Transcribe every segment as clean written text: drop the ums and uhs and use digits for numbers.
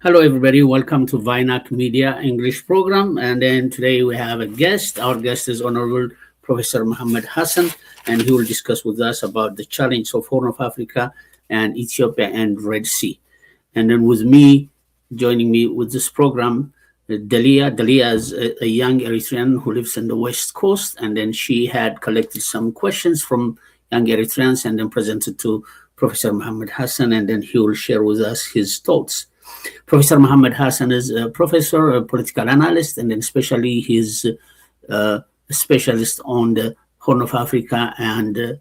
Hello, everybody. Welcome to Vinac Media English program. And then today we have a guest. Our guest is Honorable Professor Mohammed Hassan, and he will discuss with us about the challenge of Horn of Africa and Ethiopia and Red Sea. And then with me, joining me with this program, Dalia. Dalia is a young Eritrean who lives in the West Coast, and then she had collected some questions from young Eritreans and then presented to Professor Mohammed Hassan, and then he will share with us his thoughts. Professor Mohammed Hassan is a professor, a political analyst, and then especially he's a specialist on the Horn of Africa and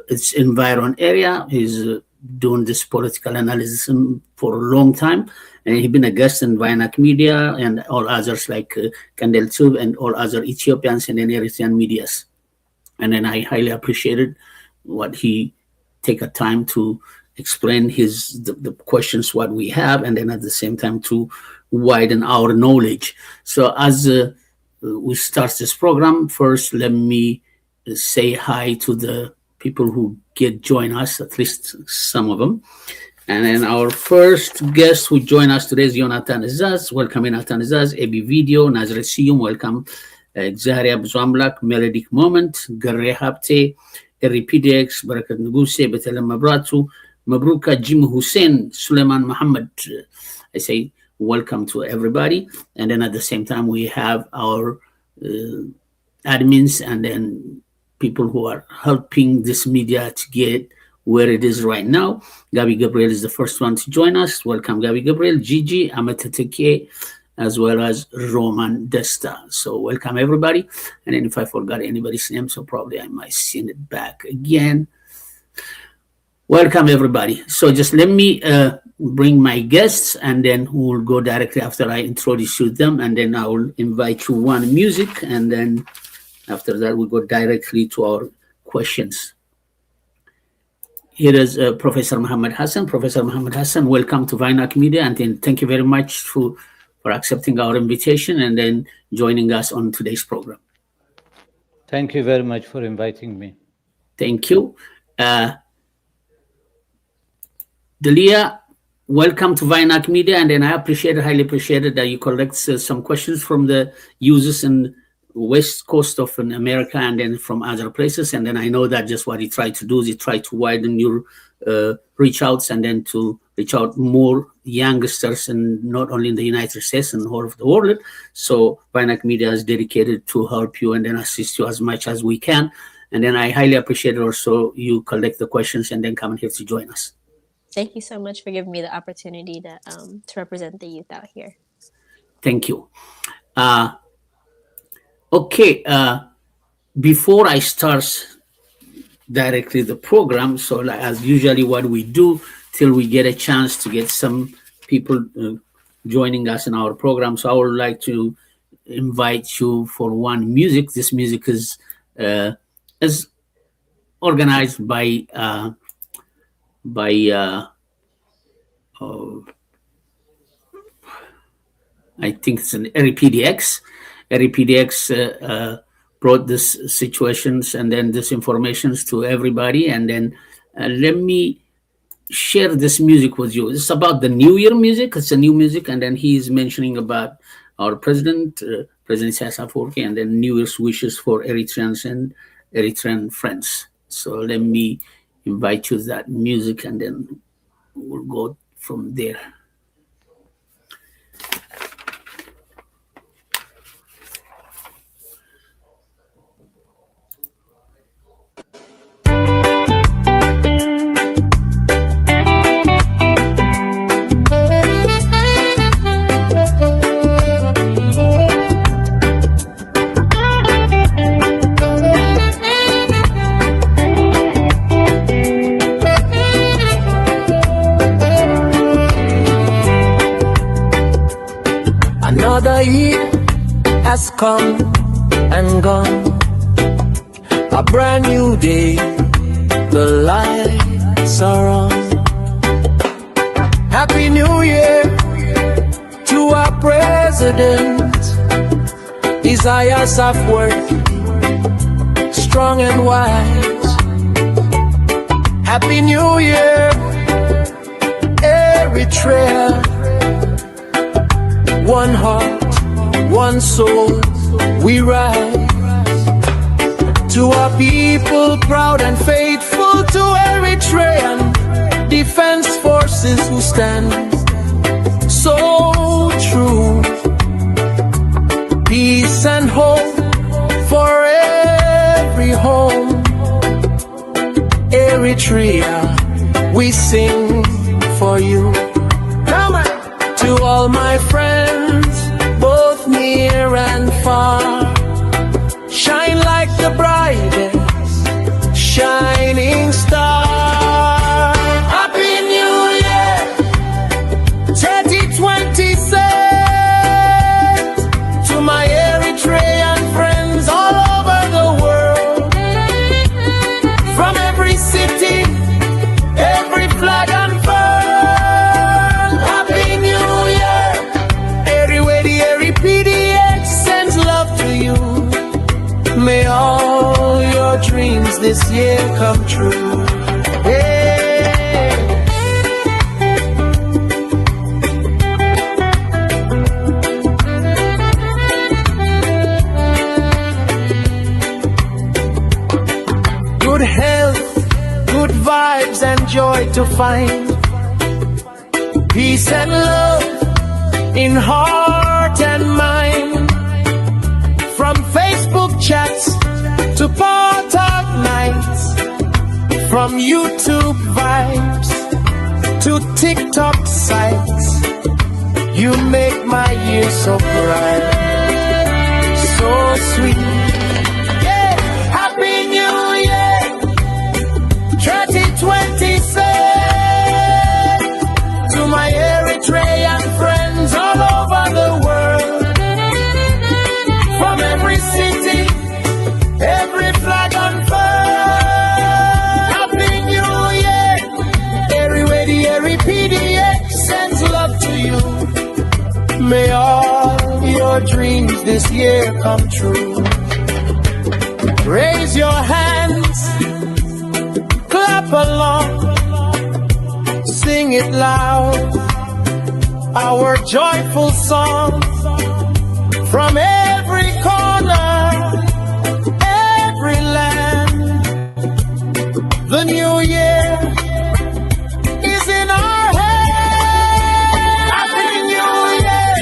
its environment area. He's doing this political analysis for a long time, and he's been a guest in Vinac Media and all others like Kandel Tube and all other Ethiopians and Eritrean medias. And then I highly appreciated what he take a time to explain the questions what we have, and then at the same time to widen our knowledge. So as we start this program, first let me say hi to the people who join us, at least some of them. And then our first guest who join us today is Jonathan Izaz. Welcome, Jonathan Izaz. AB Video, Nazareth Siyum, welcome. Zaharia Bzwamlak, Melodic Moment, Gare Hapte, RPDX, Barakat Nuguse, Betelem Mabratu, Mabruka, Jim Hussein, Suleiman Muhammad. I say welcome to everybody. And then at the same time, we have our admins and then people who are helping this media to get where it is right now. Gabi Gabriel is the first one to join us. Welcome, Gabi Gabriel, Gigi, Amatateke, as well as Roman Desta. So welcome, everybody. And then if I forgot anybody's name, so probably I might send it back again. Welcome, everybody. So just let me bring my guests, and then we'll go directly after I introduce them, and then I will invite you one music, and then after that, we'll go directly to our questions. Here is Professor Mohammed Hassan. Professor Mohammed Hassan, welcome to Vinac Media, and then thank you very much for accepting our invitation and then joining us on today's program. Thank you very much for inviting me. Thank you. Dalia, welcome to Vinac Media, and then I highly appreciated that you collect some questions from the users in West Coast of America and then from other places. And then I know that just what you try to do is you try to widen your reach outs and then to reach out more youngsters, and not only in the United States and all of the world. So Vinac Media is dedicated to help you and then assist you as much as we can. And then I highly appreciate also you collect the questions and then come here to join us. Thank you so much for giving me the opportunity to represent the youth out here. Thank you. Okay, before I start directly the program, so like, as usually what we do till we get a chance to get some people joining us in our program. So I would like to invite you for one music. This music is organized by I think it's an RPDX. RPDX brought this situations and then this informations to everybody. And then let me share this music with you. It's about the New Year music. It's a new music. And then he's mentioning about our president, President Isaias Afwerki, and then New Year's wishes for Eritreans and Eritrean friends. So let me invite you to that music, and then we'll go from there. Another year has come and gone, a brand new day, the lights are on. Happy New Year to our president, Isaias Afwerki, strong and wise. Happy New Year, Eritrea, one heart, one soul, we rise. To our people, proud and faithful, to Eritrean defense forces who stand so true. Peace and hope for every home. Eritrea, we sing for you. Come on. To all my friends, both near and far, shine like the brightest shining star. Happy New Year 2026 to my Eritrean friends all over the world, from every city, every flag unfurled. Happy New Year. Everywhere the Eri PDX sends love to you. May all your dreams this year come true. Hey. Good health, good vibes and joy to find. Peace and love in heart and mind. From Facebook chats to party nights, from YouTube vibes to TikTok sites, you make my year so bright, so sweet. Yeah, Happy New Year 2026 to my Eritrean friends all over the world. From every city, every flag unfurled. Happy New Year. Everywhere the Eri PDX sends love to you. May all your dreams this year come true. Raise your hands, clap along, sing it loud. Our joyful song from every corner, every land. The new year is in our hands. Happy New Year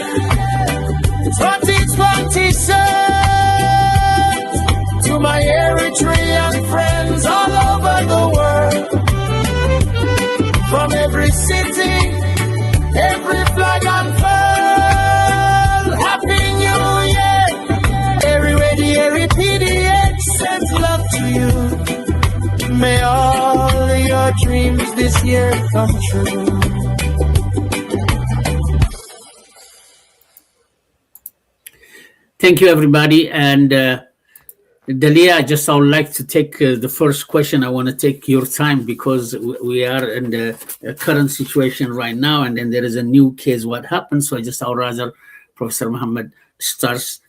2026 to my Eritrean friends all over the world. From every city, every flag unfurled. Happy New Year. Everywhere the Eri PDX sends love to you. May all your dreams this year come true. Thank you, everybody. And Dalia, I would like to take the first question. I want to take your time because we are in the current situation right now, and then there is a new case. What happened? So I would rather Professor Muhammad starts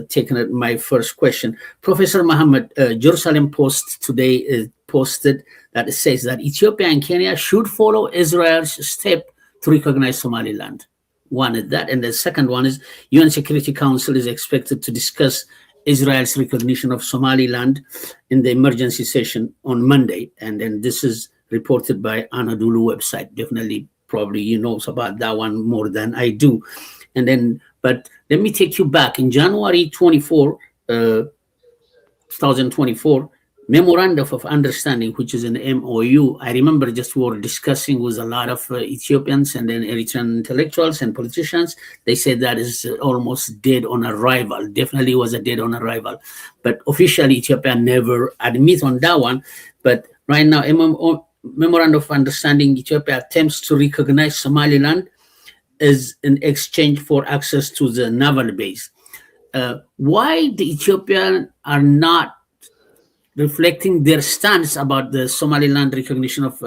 taking my first question. Professor Muhammad, Jerusalem Post today posted that it says that Ethiopia and Kenya should follow Israel's step to recognize Somaliland. One is that, and the second one is UN Security Council is expected to discuss Israel's recognition of Somaliland in the emergency session on Monday. And then this is reported by Anadolu website. Definitely, probably you know about that one more than I do. And then, but let me take you back. In January 2024, Memorandum of Understanding, which is an MOU, I remember just we were discussing with a lot of Ethiopians and then Eritrean intellectuals and politicians. They said that is almost dead on arrival. Definitely was a dead on arrival. But officially, Ethiopia never admit on that one. But right now, Memorandum of Understanding, Ethiopia attempts to recognize Somaliland as an exchange for access to the naval base. Why the Ethiopians are not reflecting their stance about the Somaliland recognition of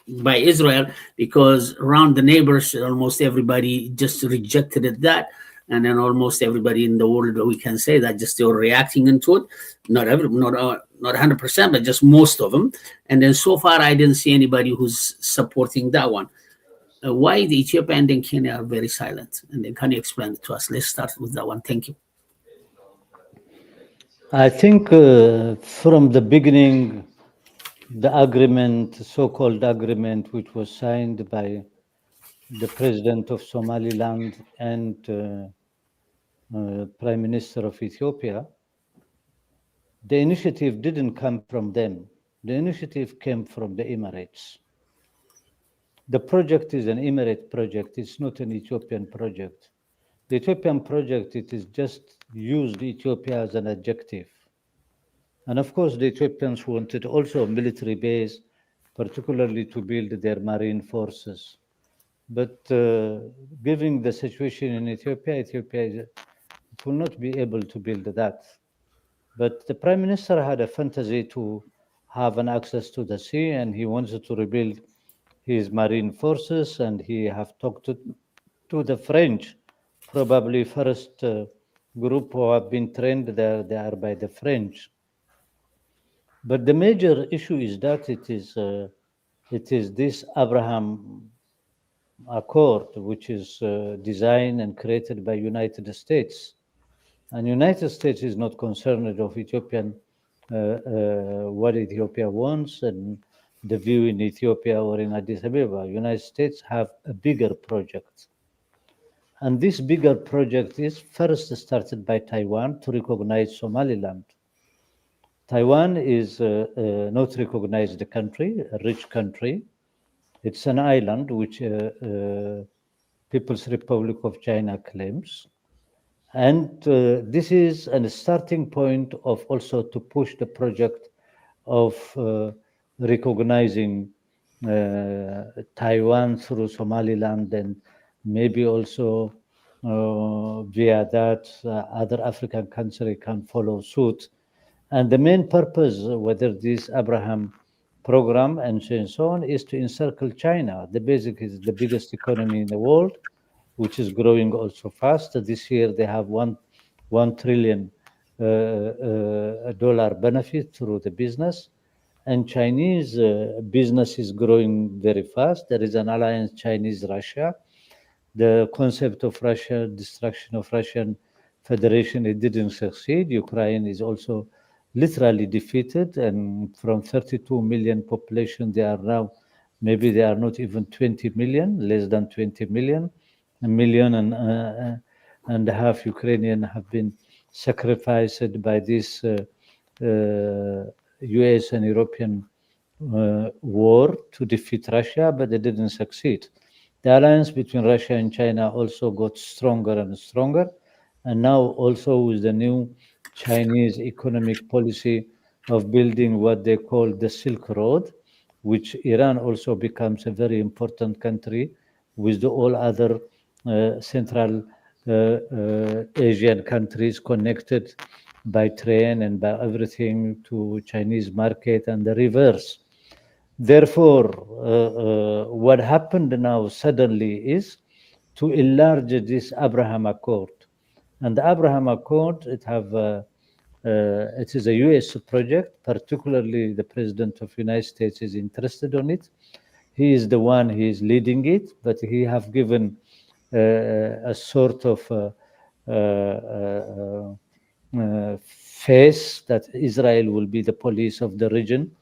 by Israel? Because around the neighbors, almost everybody just rejected it, that, and then almost everybody in the world, we can say that just they were reacting into it. Not 100%, but just most of them. And then so far, I didn't see anybody who's supporting that one. why the Ethiopia and then Kenya are very silent. And then can you explain it to us? Let's start with that one. Thank you. I think from the beginning, the agreement, so-called agreement, which was signed by the president of Somaliland and Prime Minister of Ethiopia, the initiative didn't come from them. The initiative came from the Emirates. The project is an Emirate project. It's not an Ethiopian project. The Ethiopian project, it is just used Ethiopia as an adjective. And of course, the Ethiopians wanted also a military base, particularly to build their marine forces. But given the situation in Ethiopia, it will not be able to build that. But the Prime Minister had a fantasy to have an access to the sea, and he wanted to rebuild his marine forces, and he have talked to the French, probably first group who have been trained there, they are by the French. But the major issue is that it is this Abraham Accord, which is designed and created by United States. And United States is not concerned of Ethiopian, what Ethiopia wants and the view in Ethiopia or in Addis Ababa. United States have a bigger project. And this bigger project is first started by Taiwan to recognize Somaliland. Taiwan is not recognized country, a rich country. It's an island which People's Republic of China claims. And this is a starting point of also to push the project of recognizing Taiwan through Somaliland, and maybe also via that other African country can follow suit. And the main purpose, whether this Abraham program and so on, is to encircle China. The basic is the biggest economy in the world, which is growing also fast. This year they have $1 trillion dollar benefit through the business, and Chinese business is growing very fast. There is an alliance, Chinese-Russia. The concept of Russia, destruction of Russian Federation, it didn't succeed. Ukraine is also literally defeated, and from 32 million population, they are now, maybe they are not even 20 million, less than 20 million. A million and a half Ukrainian have been sacrificed by this US and European war to defeat Russia, but they didn't succeed. The alliance between Russia and China also got stronger and stronger. And now also with the new Chinese economic policy of building what they call the Silk Road, which Iran also becomes a very important country with the all other Central Asian countries connected by train and by everything to Chinese market and the reverse. Therefore, what happened now suddenly is to enlarge this Abraham Accord. And the Abraham Accord, it is a US project, particularly the President of the United States is interested on it. He is the one, he is leading it, but he have given a sort of face that Israel will be the police of the region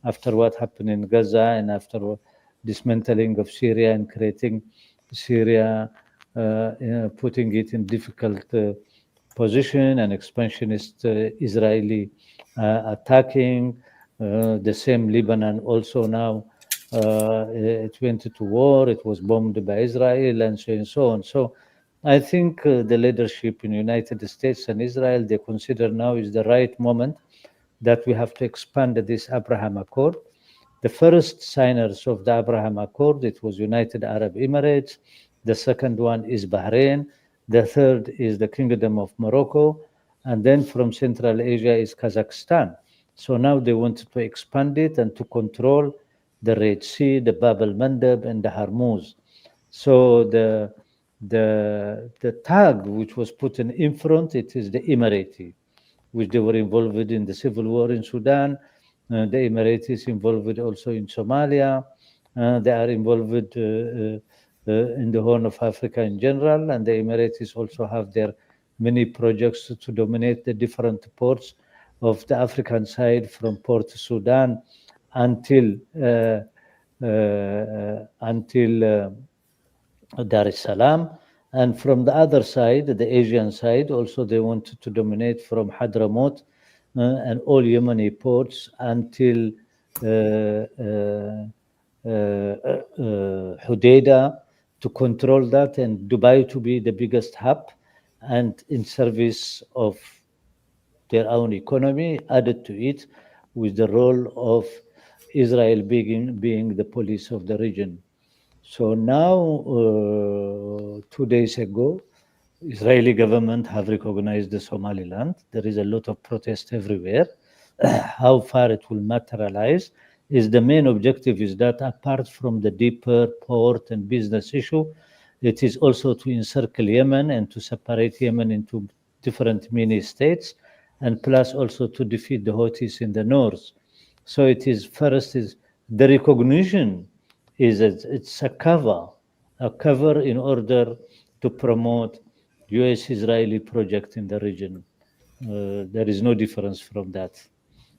after what happened in Gaza and after dismantling of Syria and creating Syria, putting it in difficult position and expansionist Israeli attacking. The same Lebanon also now it went to war, it was bombed by Israel and so on. So I think the leadership in the United States and Israel, they consider now is the right moment that we have to expand this Abraham Accord. The first signers of the Abraham Accord, it was United Arab Emirates. The second one is Bahrain. The third is the Kingdom of Morocco. And then from Central Asia is Kazakhstan. So now they want to expand it and to control the Red Sea, the Bab el-Mandeb, and the Hormuz. So the tag which was put in front, it is the Emirati, which they were involved in the civil war in Sudan. The Emiratis involved also in Somalia. They are involved in the Horn of Africa in general, and the Emiratis also have their many projects to dominate the different ports of the African side, from Port Sudan until Dar es Salaam. And from the other side, the Asian side, also they wanted to dominate from Hadramaut and all Yemeni ports until Hodeidah, to control that, and Dubai to be the biggest hub and in service of their own economy, added to it with the role of Israel being the police of the region. So now, 2 days ago, Israeli government have recognized the Somaliland. There is a lot of protest everywhere. How far it will materialize is the main objective is that apart from the deeper port and business issue, it is also to encircle Yemen and to separate Yemen into different mini states, and plus also to defeat the Houthis in the north. So it is first is the recognition is it's a cover in order to promote U.S.-Israeli project in the region. There is no difference from that.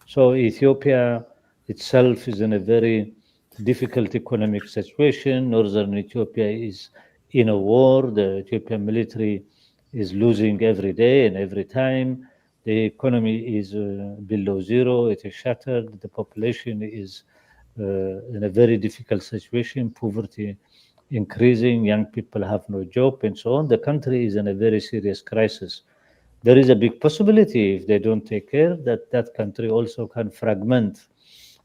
So Ethiopia itself is in a very difficult economic situation. Northern Ethiopia is in a war. The Ethiopian military is losing every day and every time. The economy is below zero. It is shattered. The population is in a very difficult situation. Poverty increasing. Young people have no job and so on. The country is in a very serious crisis. There is a big possibility, if they don't take care, that that country also can fragment.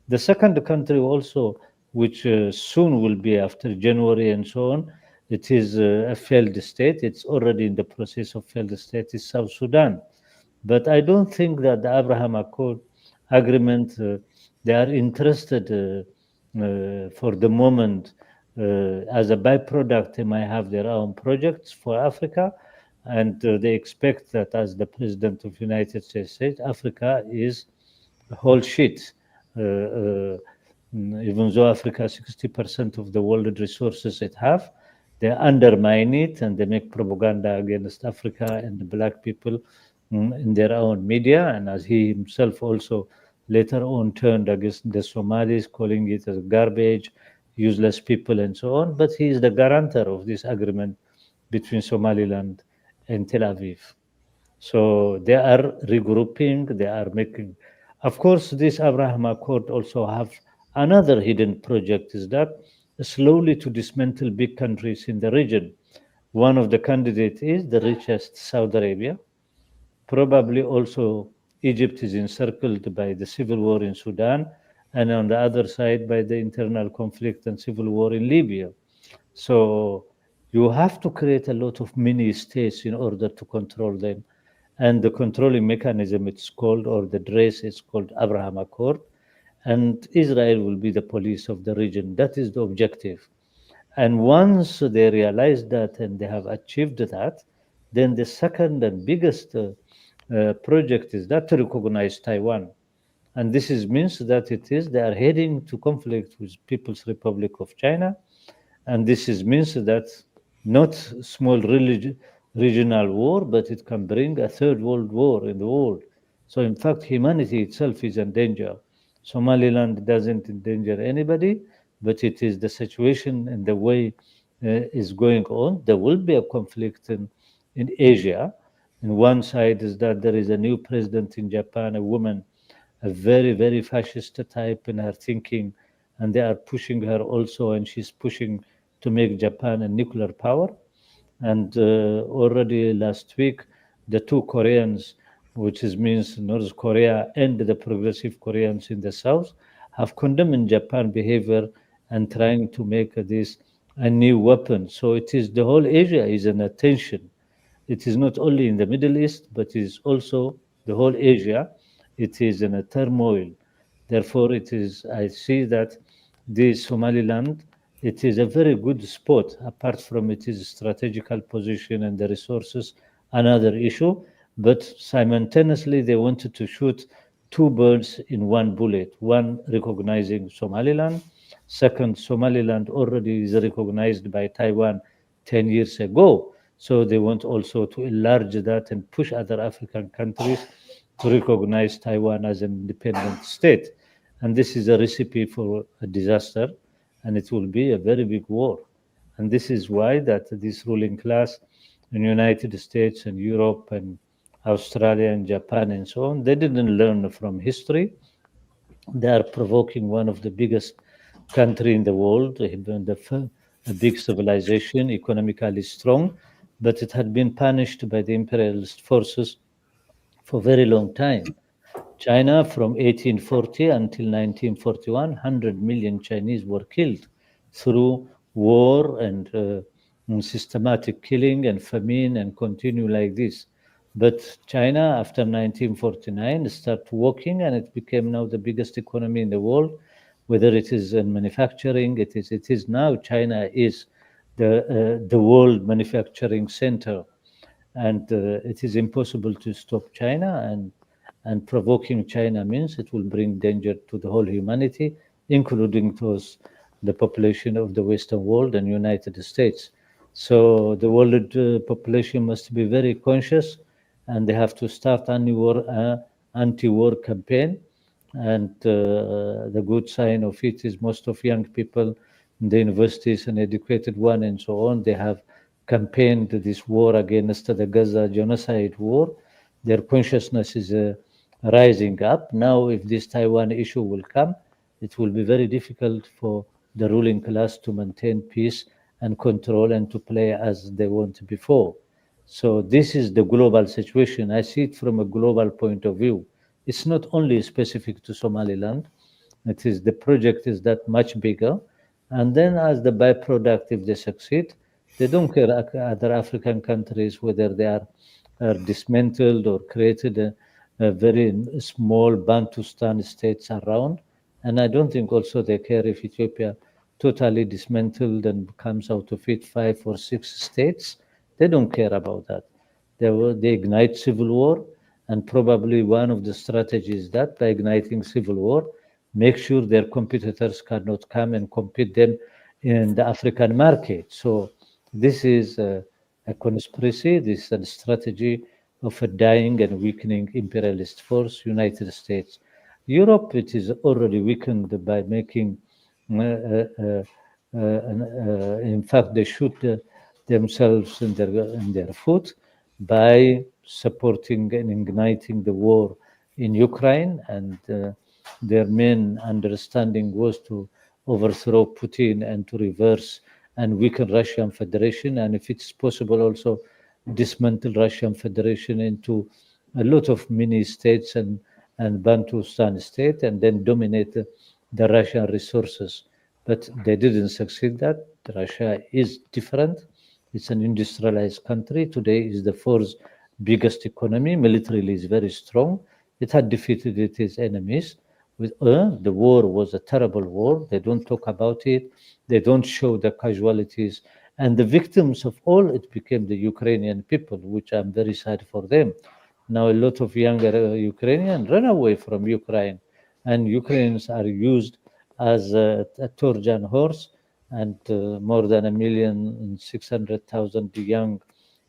The second country also, which soon will be after January and so on, it is a failed state. It's already in the process of failed state, is South Sudan. But I don't think that the Abraham Accord agreement, they are interested for the moment. As a byproduct, they might have their own projects for Africa. And they expect that, as the President of the United States said, Africa is a whole shit. Even though Africa 60% of the world resources it have, they undermine it and they make propaganda against Africa and the black people in their own media. And as he himself also later on turned against the Somalis, calling it as garbage, useless people and so on. But he is the guarantor of this agreement between Somaliland and Tel Aviv. So they are regrouping, they are making. Of course, this Abraham Accord also have another hidden project, is that slowly to dismantle big countries in the region. One of the candidates is the richest Saudi Arabia. Probably also Egypt is encircled by the civil war in Sudan, and on the other side by the internal conflict and civil war in Libya. So you have to create a lot of mini states in order to control them. And the controlling mechanism it's called, or the dress is called Abraham Accord. And Israel will be the police of the region. That is the objective. And once they realize that and they have achieved that, then the second and biggest project is that to recognize Taiwan. And this means that they are heading to conflict with People's Republic of China. And this means that not small regional war, but it can bring a third world war in the world. So in fact, humanity itself is in danger. Somaliland doesn't endanger anybody, but it is the situation and the way is going on. There will be a conflict in Asia. And one side is that there is a new president in Japan, a woman, a very, very fascist type in her thinking, and they are pushing her also, and she's pushing to make Japan a nuclear power. And already last week, the two Koreans, which means North Korea and the progressive Koreans in the South, have condemned Japan behavior and trying to make this a new weapon. So it is the whole Asia is in attention. It is not only in the Middle East, but it is also the whole Asia. It is in a turmoil. Therefore, I see that the Somaliland, it is a very good spot, apart from its strategical position and the resources, another issue. But simultaneously, they wanted to shoot two birds in one bullet, one recognizing Somaliland. Second, Somaliland already is recognized by Taiwan 10 years ago. So they want also to enlarge that and push other African countries to recognize Taiwan as an independent state. And this is a recipe for a disaster, and it will be a very big war. And this is why that this ruling class in United States and Europe and Australia and Japan and so on, they didn't learn from history. They are provoking one of the biggest country in the world, a big civilization, economically strong, but it had been punished by the imperialist forces for a very long time. China, from 1840 until 1941, 100 million Chinese were killed through war and systematic killing and famine, and continue like this. But China, after 1949, started working, and it became now the biggest economy in the world. Whether it is in manufacturing, it is now China is the world manufacturing center, and it is impossible to stop China. And provoking China means it will bring danger to the whole humanity, including those the population of the Western world and United States. So the world population must be very conscious, and they have to start anti-war campaign. And the good sign of it is most of young people in the universities and educated one and so on, they have campaigned this war against the Gaza genocide war. Their consciousness is rising up. Now, if this Taiwan issue will come, it will be very difficult for the ruling class to maintain peace and control and to play as they want before. So this is the global situation. I see it from a global point of view. It's not only specific to Somaliland. It is the project is that much bigger. And then as the byproduct, if they succeed, they don't care other African countries, whether they are dismantled or created a very small Bantustan states around. And I don't think also they care if Ethiopia totally dismantled and comes out of it 5 or 6 states. They don't care about that. They ignite civil war, and probably one of the strategies that by igniting civil war, make sure their competitors cannot come and compete them in the African market. So this is a conspiracy. This is a strategy of a dying and weakening imperialist force, United States. Europe, it is already weakened by making, in fact, they shoot themselves in their foot by supporting and igniting the war in Ukraine. And their main understanding was to overthrow Putin and to reverse and weaken Russian Federation. And if it's possible, also dismantle Russian Federation into a lot of mini states and Bantustan state, and then dominate the Russian resources. But they didn't succeed that. Russia is different. It's an industrialized country. Today is the 4th biggest economy. Militarily is very strong. It had defeated its enemies. The war was a terrible war. They don't talk about it. They don't show the casualties. And the victims of all it became the Ukrainian people, which I'm very sad for them. Now a lot of younger Ukrainians run away from Ukraine, and Ukrainians are used as a Trojan horse, and more than 1,600,000 young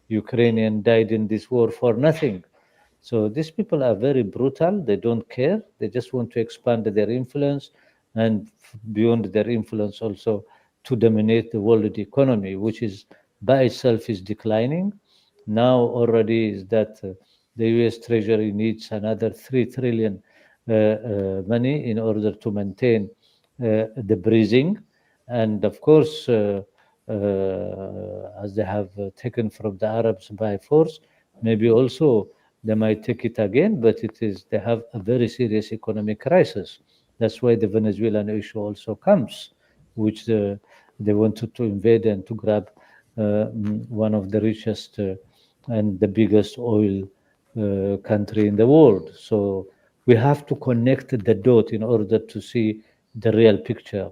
Ukrainians died in this war for nothing. So these people are very brutal. They don't care. They just want to expand their influence, and beyond their influence also to dominate the world economy, which is by itself is declining. Now already is that the U.S. Treasury needs another 3 trillion money in order to maintain the breathing. And of course, as they have taken from the Arabs by force, maybe also they might take it again, but they have a very serious economic crisis. That's why the Venezuelan issue also comes, which they wanted to invade and to grab one of the richest and the biggest oil country in the world. So we have to connect the dot in order to see the real picture.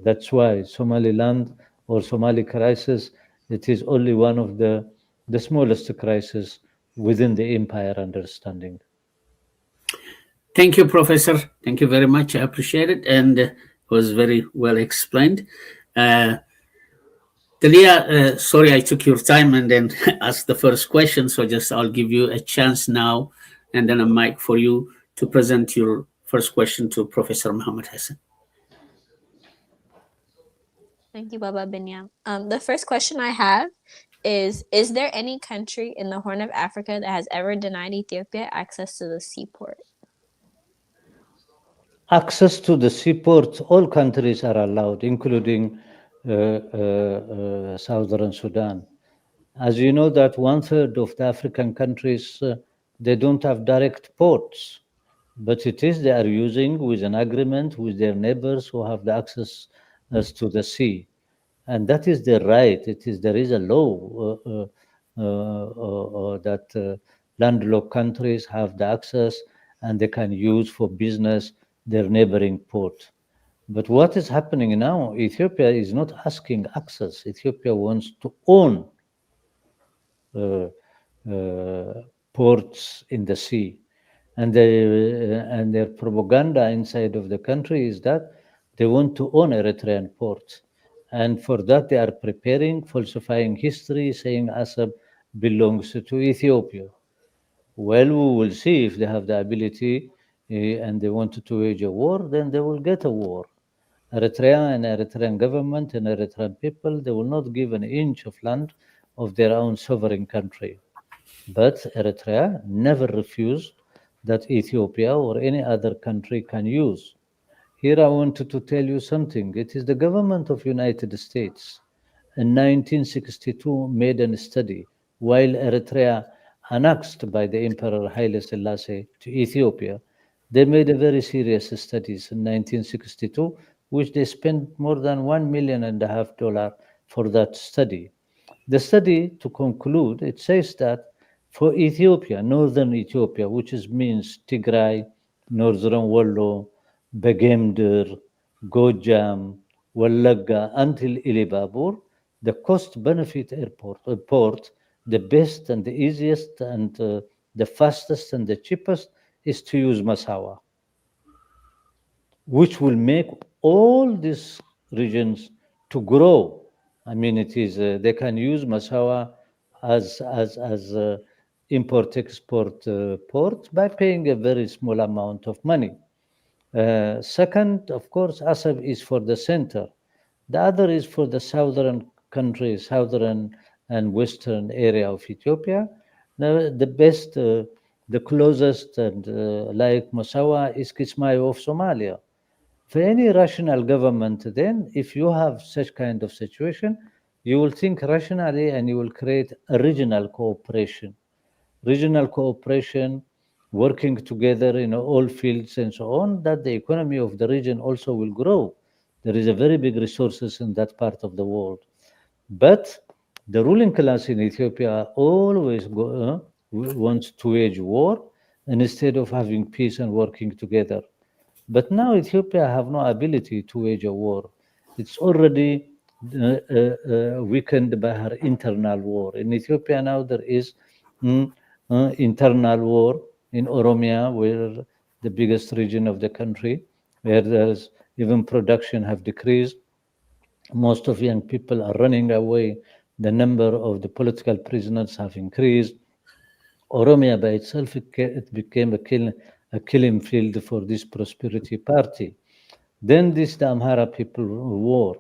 That's why Somaliland or Somali crisis, it is only one of the smallest crisis within the empire understanding. Thank you, Professor. Thank you very much. I appreciate it, and it was very well explained. Talia, sorry I took your time and then asked the first question. So just I'll give you a chance now, and then a mic for you to present your first question to Professor Muhammad Hassan. Thank you, Baba Binyam. The first question I have is there any country in the Horn of Africa that has ever denied Ethiopia access to the seaport? Access to the seaport, all countries are allowed, including Southern Sudan. As you know, that 1/3 of the African countries, they don't have direct ports, but it is they are using with an agreement with their neighbors who have the access to the sea. And that is their right. There is a law that landlocked countries have the access and they can use for business their neighboring port. But what is happening now, Ethiopia is not asking access. Ethiopia wants to own ports in the sea. And their propaganda inside of the country is that they want to own Eritrean ports. And for that, they are preparing, falsifying history, saying Assab belongs to Ethiopia. Well, we will see if they have the ability and they want to wage a war, then they will get a war. Eritrea and Eritrean government and Eritrean people, they will not give an inch of land of their own sovereign country. But Eritrea never refused that Ethiopia or any other country can use. Here I wanted to tell you something. It is the government of United States in 1962 made a study while Eritrea annexed by the Emperor Haile Selassie to Ethiopia. They made a very serious studies in 1962, which they spent more than $1.5 million for that study. The study, to conclude, it says that for Ethiopia, northern Ethiopia, which means Tigray, northern Wallo, Begemder, Gojam, Wallagga, until Ilibabur, the cost-benefit port, the best and the easiest and the fastest and the cheapest is to use Massawa, which will make all these regions to grow. I mean, it is they can use Massawa as import-export port by paying a very small amount of money. Second, of course, Assab is for the center. The other is for the southern countries, southern and western area of Ethiopia. Now, the best, the closest, and like Massawa is Kismayo of Somalia. For any rational government, then, if you have such kind of situation, you will think rationally and you will create a regional cooperation. Regional cooperation, working together in all fields and so on, that the economy of the region also will grow. There is a very big resources in that part of the world. But the ruling class in Ethiopia always wants to wage war instead of having peace and working together. But now Ethiopia have no ability to wage a war. It's already weakened by her internal war. In Ethiopia now there is internal war in Oromia, where the biggest region of the country, where there's even production have decreased. Most of young people are running away. The number of the political prisoners have increased. Oromia by itself, it became a killing field for this prosperity party. Then the Amhara people war,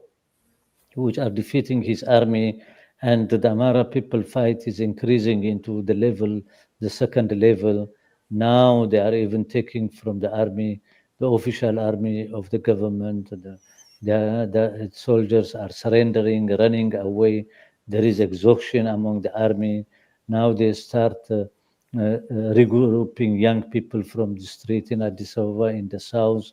which are defeating his army, and the Amhara people fight is increasing into the second level. Now they are even taking from the army, the official army of the government. The soldiers are surrendering, running away. There is exhaustion among the army. Now they start regrouping young people from the street in Addis Ababa in the south.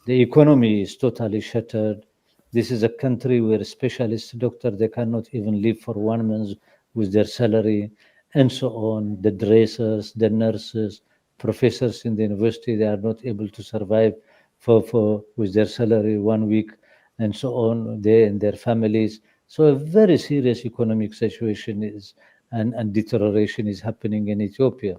The economy is totally shattered. This is a country where specialist doctors, they cannot even live for 1 month with their salary, and so on. The dressers, the nurses, professors in the university, they are not able to survive with their salary 1 week, and so on, they and their families. So a very serious economic situation is and deterioration is happening in Ethiopia.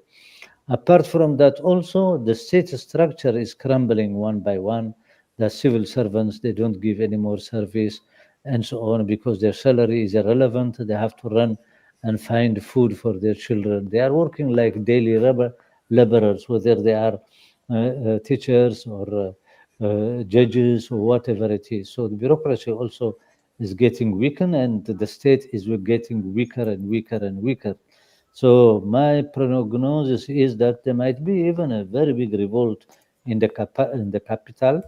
Apart from that, also the state structure is crumbling one by one. The civil servants, they don't give any more service and so on because their salary is irrelevant. They have to run and find food for their children. They are working like daily laborers, whether they are teachers or judges or whatever it is. So the bureaucracy also is getting weakened, and the state is getting weaker and weaker and weaker. So my prognosis is that there might be even a very big revolt in the capital,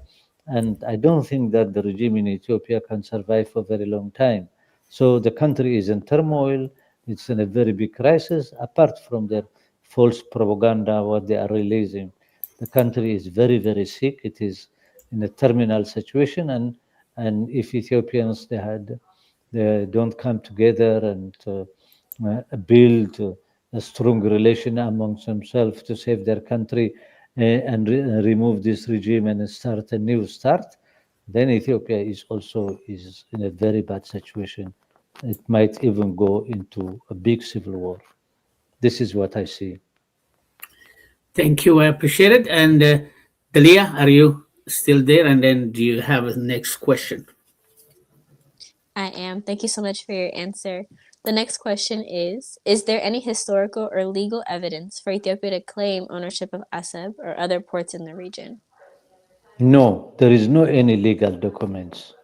and I don't think that the regime in Ethiopia can survive for a very long time. So the country is in turmoil. It's in a very big crisis. Apart from their false propaganda, what they are releasing, the country is very, very sick. It is in a terminal situation, and if Ethiopians they don't come together and build a strong relation amongst themselves to save their country and remove this regime and start a new start, then Ethiopia is in a very bad situation. It might even go into a big civil war. This is what I see. Thank you. I appreciate it. And Dalia, are you still there? And then do you have a next question? I am. Thank you so much for your answer. The next question is there any historical or legal evidence for Ethiopia to claim ownership of Asab or other ports in the region? No, there is no any legal documents.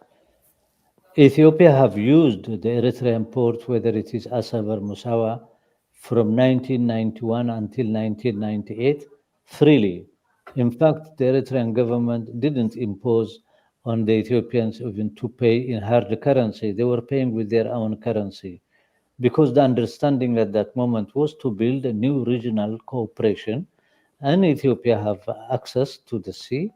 Ethiopia have used the Eritrean port, whether it is Asab or Musawa, from 1991 until 1998 freely. In fact, the Eritrean government didn't impose on the Ethiopians even to pay in hard currency. They were paying with their own currency because the understanding at that moment was to build a new regional cooperation, and Ethiopia have access to the sea.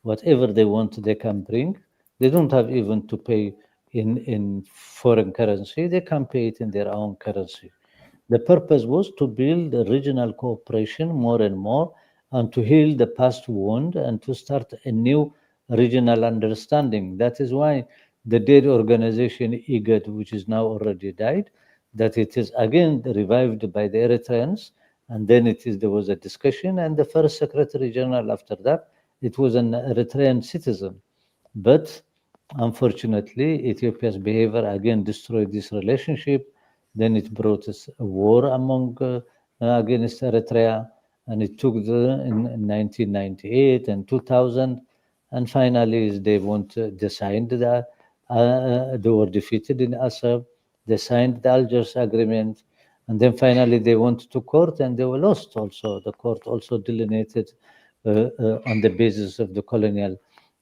Whatever they want, they can bring. They don't have even to pay in foreign currency. They can pay it in their own currency. The purpose was to build a regional cooperation more and more and to heal the past wound and to start a new regional understanding. That is why the dead organization IGAD, which is now already died, that it is again revived by the Eritreans, and then there was a discussion, and the first Secretary General after that, it was an Eritrean citizen. But unfortunately, Ethiopia's behavior again destroyed this relationship. Then it brought us a war against Eritrea, and it took in 1998 and 2000, and finally they signed they were defeated in Assab. They signed the Algiers Agreement, and then finally they went to court and they were lost. Also, the court also delineated on the basis of the colonial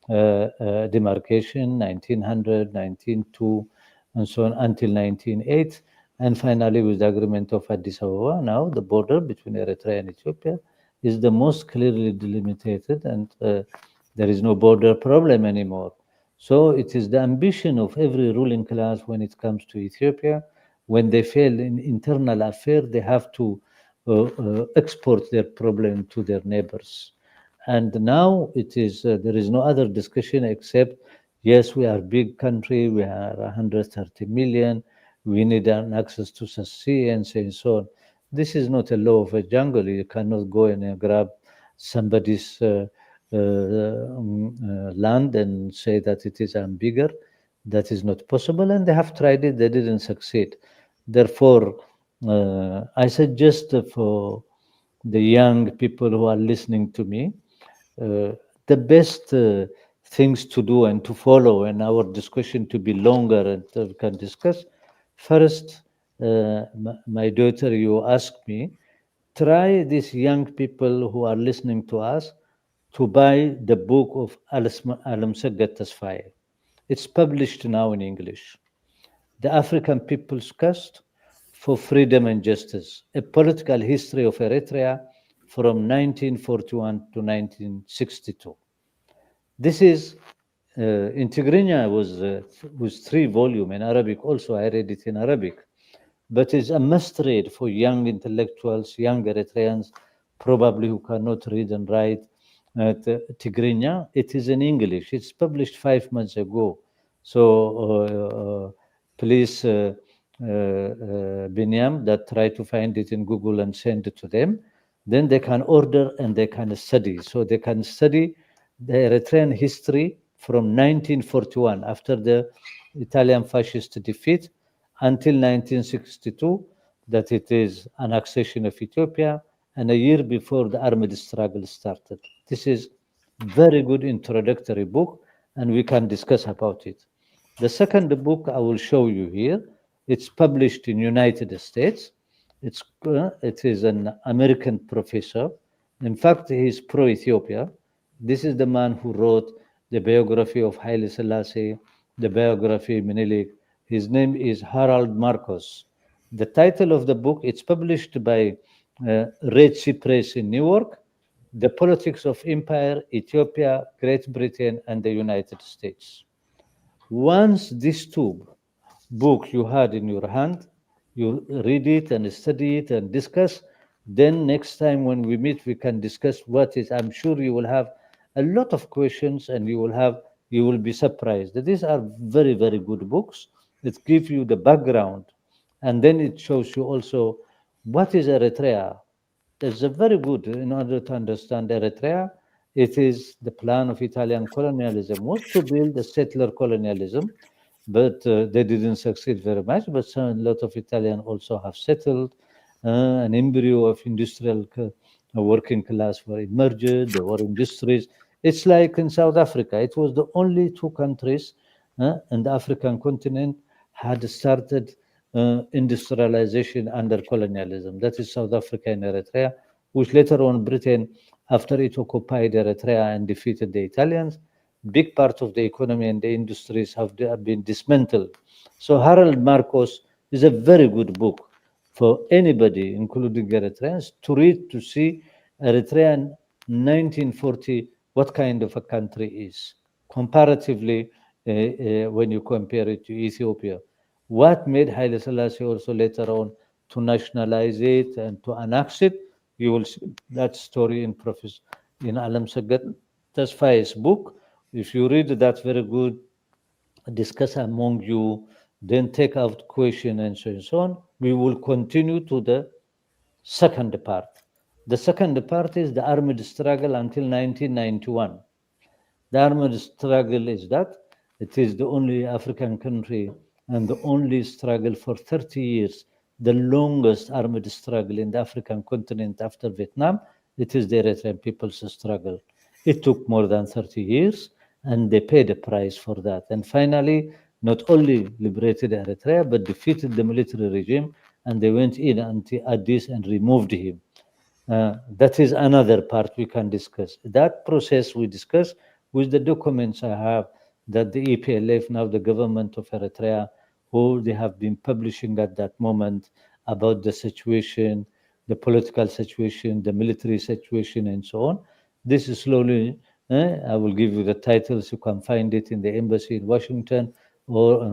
demarcation, 1900, 1902, and so on until 1908. And finally, with the agreement of Addis Ababa, now the border between Eritrea and Ethiopia is the most clearly delimited, and there is no border problem anymore. So it is the ambition of every ruling class when it comes to Ethiopia. When they fail in internal affairs, they have to export their problem to their neighbors. And now there is no other discussion except, yes, we are a big country, we are 130 million, we need an access to the sea and so on. This is not a law of a jungle. You cannot go and grab somebody's land and say that it is bigger. That is not possible, and they have tried it, they didn't succeed. Therefore, I suggest for the young people who are listening to me, the best things to do and to follow, and our discussion to be longer and we can discuss. First, my daughter, you asked me, try these young people who are listening to us to buy the book of Alamseged Tesfaye. It's published now in English. The African People's Quest for Freedom and Justice, a political history of Eritrea from 1941 to 1962. This is in Tigrinya was 3 volumes in Arabic. Also, I read it in Arabic, but it's a must read for young intellectuals, young Eritreans, probably who cannot read and write Tigrinya. It is in English. It's published 5 months ago. So please, Binyam, that try to find it in Google and send it to them. then they can order and they can study. So they can study the Eritrean history from 1941, after the Italian fascist defeat, until 1962, that it is annexation of Ethiopia, and a year before the armed struggle started. This is very good introductory book, and we can discuss about it. The second book I will show you here, it's published in United States. It is an American professor. In fact, he is pro-Ethiopia. This is the man who wrote the biography of Haile Selassie, the biography of Menelik. His name is Harold Marcos. The title of the book, it's published by Red Sea Press in New York, The Politics of Empire, Ethiopia, Great Britain, and the United States. Once these two books you had in your hand, you read it and study it and discuss, then next time when we meet, we can discuss what is. I'm sure you will have a lot of questions and you will be surprised. These are very, very good books. It gives you the background, and then it shows you also what is Eritrea. It's a very good in order to understand Eritrea. It is the plan of Italian colonialism was to build a settler colonialism, but they didn't succeed very much. But a lot of Italians also have settled. An embryo of industrial working class were emerged. There were industries. It's like in South Africa. It was the only two countries in the African continent had started industrialization under colonialism. That is South Africa and Eritrea, which later on Britain, after it occupied Eritrea and defeated the Italians, big part of the economy and the industries have been dismantled. So Harold Marcos is a very good book for anybody, including Eritreans, to read, to see Eritrea in 1940, what kind of a country is, comparatively when you compare it to Ethiopia. What made Haile Selassie also later on to nationalize it and to annex it? You will see that story in Alam Sagat Tasfai's book. If you read that, very good, discuss among you, then take out question and so on. We will continue to the second part. The second part is the armed struggle until 1991. The armed struggle is that it is the only African country and the only struggle for 30 years, the longest armed struggle in the African continent after Vietnam. It is the Eritrean people's struggle. It took more than 30 years, and they paid a price for that. And finally, not only liberated Eritrea, but defeated the military regime, and they went in anti-Addis and removed him. That is another part we can discuss. That process we discuss with the documents I have that the EPLF, now the government of Eritrea, who they have been publishing at that moment about the situation, the political situation, the military situation, and so on. This is slowly, I will give you the titles. You can find it in the embassy in Washington or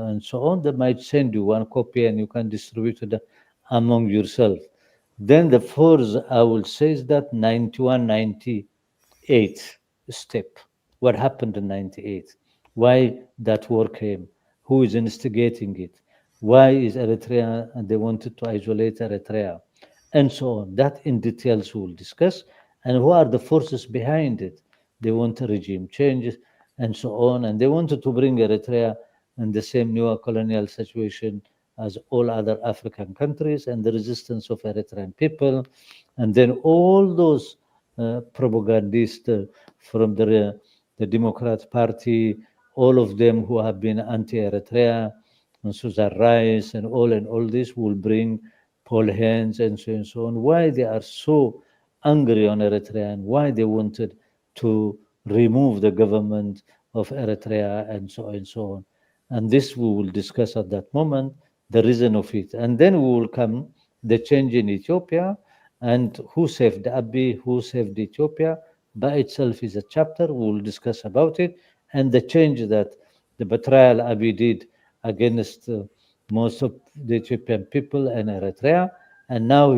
and so on. They might send you one copy and you can distribute it among yourself. Then the fourth, I will say, is that 91, 98 step. What happened in 98? Why that war came? Who is instigating it? Why is Eritrea, and they wanted to isolate Eritrea? And so on. That in details we will discuss. And who are the forces behind it? They want a regime change and so on. And they wanted to bring Eritrea in the same neo-colonial situation as all other African countries, and the resistance of Eritrean people. And then all those propagandists from the Democrat Party, all of them who have been anti-Eritrea, and Susan Rice and all this will bring Paul Hens and so on. Why they are so angry on Eritrea and why they wanted to remove the government of Eritrea and so on and so on. And this we will discuss at that moment, the reason of it. And then we will come the change in Ethiopia and who saved Abiy, who saved Ethiopia. By itself is a chapter, we will discuss about it. And the change that the betrayal Abiy did against most of the Ethiopian people and Eritrea. And now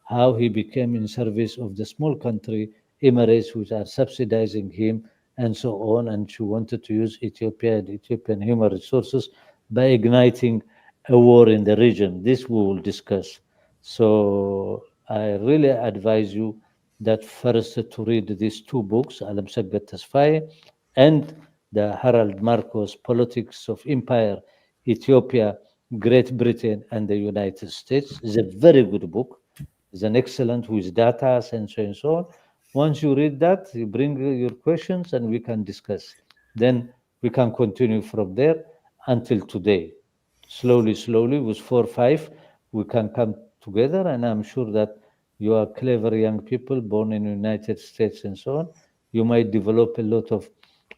how he became in service of the small country, Emirates, which are subsidizing him and so on. And she wanted to use Ethiopia and Ethiopian human resources by igniting a war in the region. This we will discuss. So I really advise you that first to read these two books, Alam Sagbat Tasfaye and the Harold Marcos Politics of Empire, Ethiopia, Great Britain, and the United States. It's a very good book. It's an excellent with data and so on. Once you read that, you bring your questions and we can discuss. Then we can continue from there until today. Slowly, with 4 or 5, we can come together. And I'm sure that you are clever young people born in the United States and so on. You might develop a lot of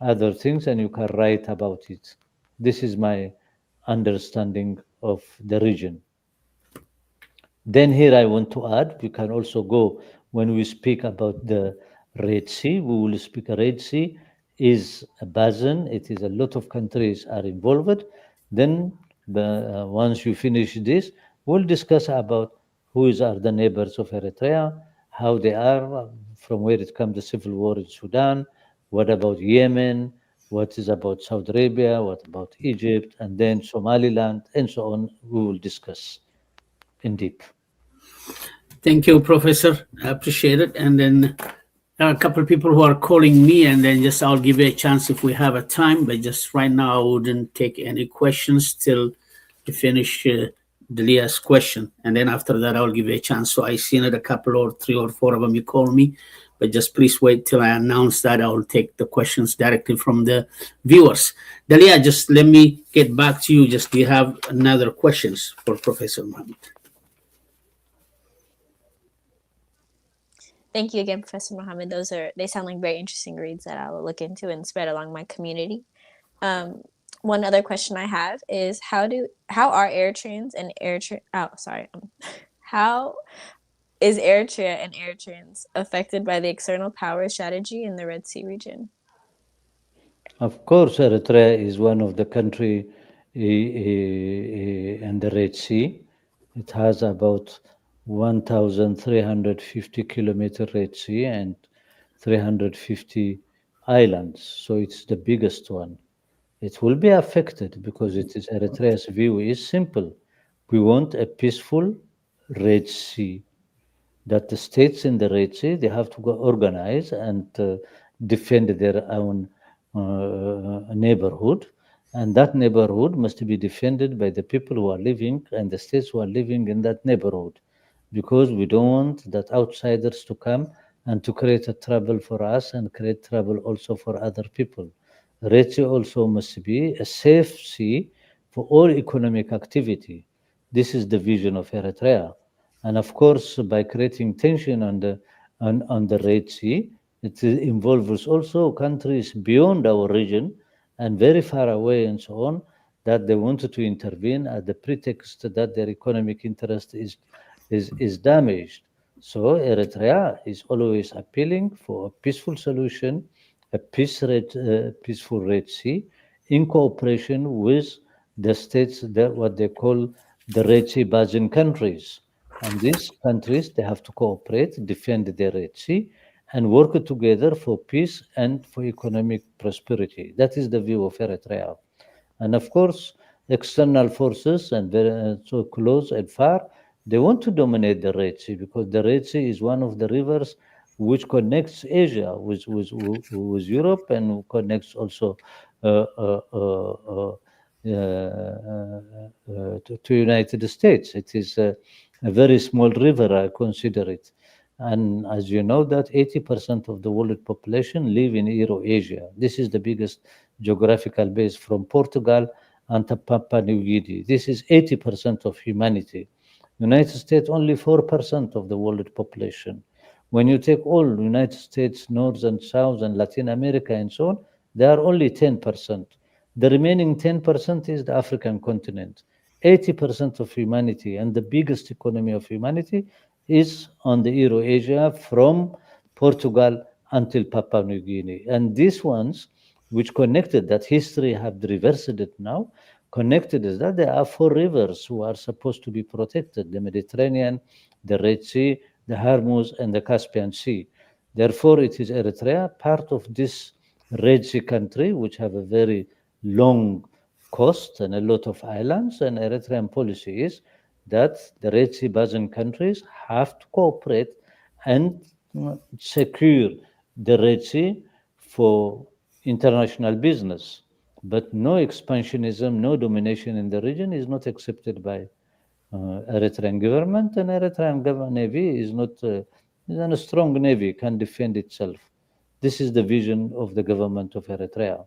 other things and you can write about it. This is my understanding of the region. Then here I want to add, we can also go when we speak about the Red Sea, we will speak Red Sea is a basin. It is a lot of countries are involved. Then once you finish this, we'll discuss about are the neighbors of Eritrea, how they are, from where it comes the civil war in Sudan, what about Yemen, what is about Saudi Arabia, what about Egypt, and then Somaliland, and so on. We will discuss in deep. Thank you, Professor. I appreciate it. And then there are a couple of people who are calling me, and then just I'll give you a chance if we have a time. But just right now, I wouldn't take any questions till we finish Delia's question. And then after that, I'll give you a chance. So I seen it a couple or 3 or 4 of them you call me. But just please wait till I announce that. I will take the questions directly from the viewers. Delia, just let me get back to you. Just do you have another questions for Professor Mohammed? Thank you again, Professor Mohammed. They sound like very interesting reads that I will look into and spread along my community. One other question I have is how are Eritreans and how is Eritrea and Eritreans affected by the external power strategy in the Red Sea region? Of course, Eritrea is one of the country in the Red Sea. It has about 1,350 kilometer Red Sea and 350 islands. So it's the biggest one. It will be affected because Eritrea's view is simple. We want a peaceful Red Sea. That the states in the Red Sea, they have to go organize and defend their own neighborhood. And that neighborhood must be defended by the people who are living and the states who are living in that neighborhood. Because we don't want that outsiders to come and to create a trouble for us and create trouble also for other people. Red Sea also must be a safe sea for all economic activity. This is the vision of Eritrea. And of course, by creating tension on the Red Sea, it involves also countries beyond our region and very far away and so on, that they wanted to intervene at the pretext that their economic interest is damaged. So Eritrea is always appealing for a peaceful solution, a peaceful Red Sea, in cooperation with the states that what they call the Red Sea basin countries. And these countries, they have to cooperate, defend the Red Sea, and work together for peace and for economic prosperity. That is the view of Eritrea. And of course, external forces and very so close and far, they want to dominate the Red Sea because the Red Sea is one of the rivers which connects Asia with Europe and connects also to United States. It is a very small river, I consider it. And as you know, that 80% of the world population live in Euro-Asia. This is the biggest geographical base from Portugal and to Papua New Guinea. This is 80% of humanity. United States, only 4% of the world population. When you take all United States, North and South and Latin America and so on, they are only 10%. The remaining 10% is the African continent. 80% of humanity and the biggest economy of humanity is on the Euro-Asia from Portugal until Papua New Guinea. And these ones, which connected, that history have reversed it now, connected is that there are 4 rivers who are supposed to be protected, the Mediterranean, the Red Sea, the Hormuz, and the Caspian Sea. Therefore, it is Eritrea, part of this Red Sea country, which have a very long coast and a lot of islands, and Eritrean policy is that the Red Sea basin countries have to cooperate and secure the Red Sea for international business. But no expansionism, no domination in the region is not accepted by Eritrean government, and Eritrean navy is not is a strong navy, can defend itself. This is the vision of the government of Eritrea.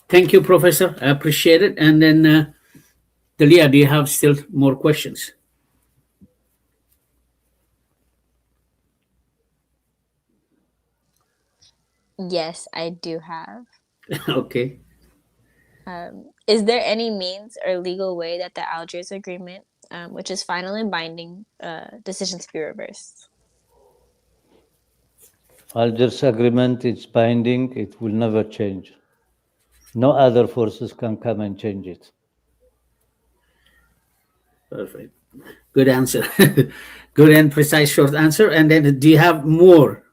Thank you, Professor. I appreciate it. And then, Dalia, do you have still more questions? Yes, I do have. Okay. Is there any means or legal way that the Algiers Agreement, which is final and binding, decisions be reversed? Algiers agreement is binding, it will never change. No other forces can come and change it. Perfect. Good answer. Good and precise short answer. And then do you have more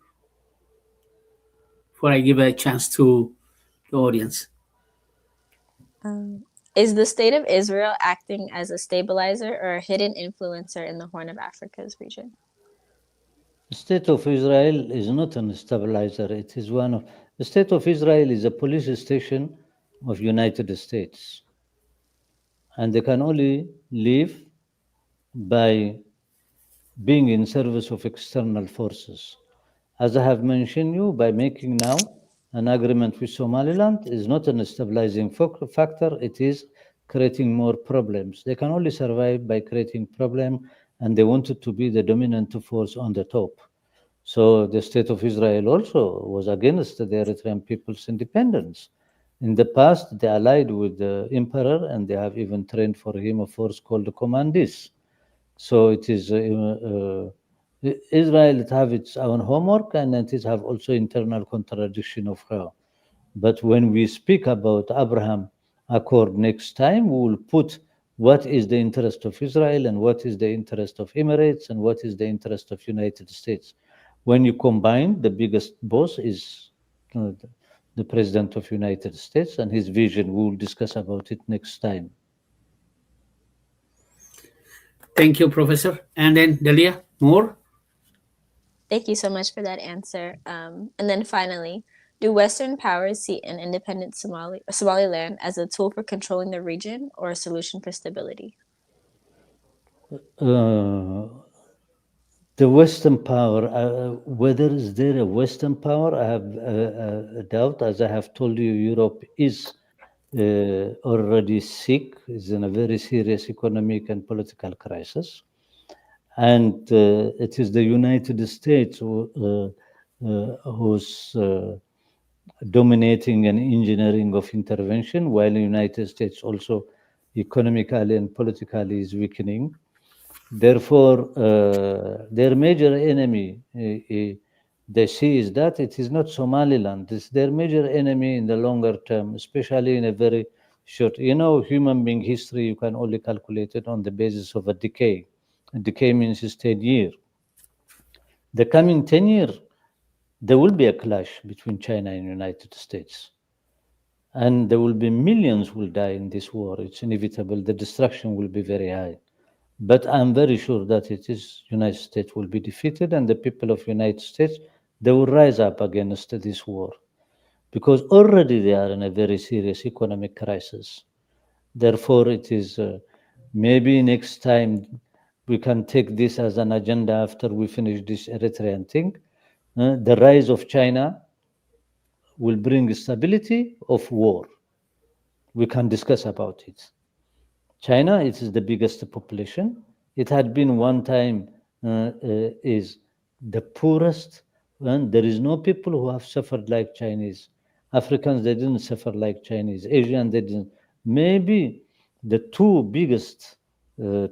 before I give a chance to the audience? Is the state of Israel acting as a stabilizer or a hidden influencer in the Horn of Africa's region? The state of Israel is not a stabilizer. It is one of the state of Israel is a police station of United States, and they can only live by being in service of external forces. As I have mentioned you, by making now an agreement with Somaliland is not a stabilizing factor. It is creating more problems. They can only survive by creating problem, and they wanted to be the dominant force on the top. So the state of Israel also was against the Eritrean people's independence. In the past, they allied with the emperor, and they have even trained for him a force called the Commandis. So it is Israel have its own homework, and it have also internal contradiction of her. But when we speak about Abraham Accord next time, we will put what is the interest of Israel and what is the interest of Emirates and what is the interest of United States. When you combine, the biggest boss is the President of United States and his vision. We will discuss about it next time. Thank you, Professor. And then, Dalia, more? Thank you so much for that answer. And then finally, do Western powers see an independent Somaliland as a tool for controlling the region or a solution for stability? The Western power, whether is there a Western power, I have a doubt. As I have told you, Europe is already sick, is in a very serious economic and political crisis. And it is the United States who's dominating an engineering of intervention, while the United States also economically and politically is weakening. Therefore, their major enemy, they see is that it is not Somaliland. It's their major enemy in the longer term, especially in a very short. Human being history, you can only calculate it on the basis of a decay. A decay means it's 10 years. The coming 10 years, there will be a clash between China and United States. And there will be millions will die in this war. It's inevitable. The destruction will be very high. But I'm very sure that United States will be defeated, and the people of United States, they will rise up against this war, because already they are in a very serious economic crisis. Therefore, it is maybe next time we can take this as an agenda after we finish this Eritrean thing. The rise of China will bring stability of war. We can discuss about it. China, it is the biggest population. It had been one time is the poorest, and there is no people who have suffered like Chinese. Africans, they didn't suffer like Chinese. Asian, they didn't. Maybe the two biggest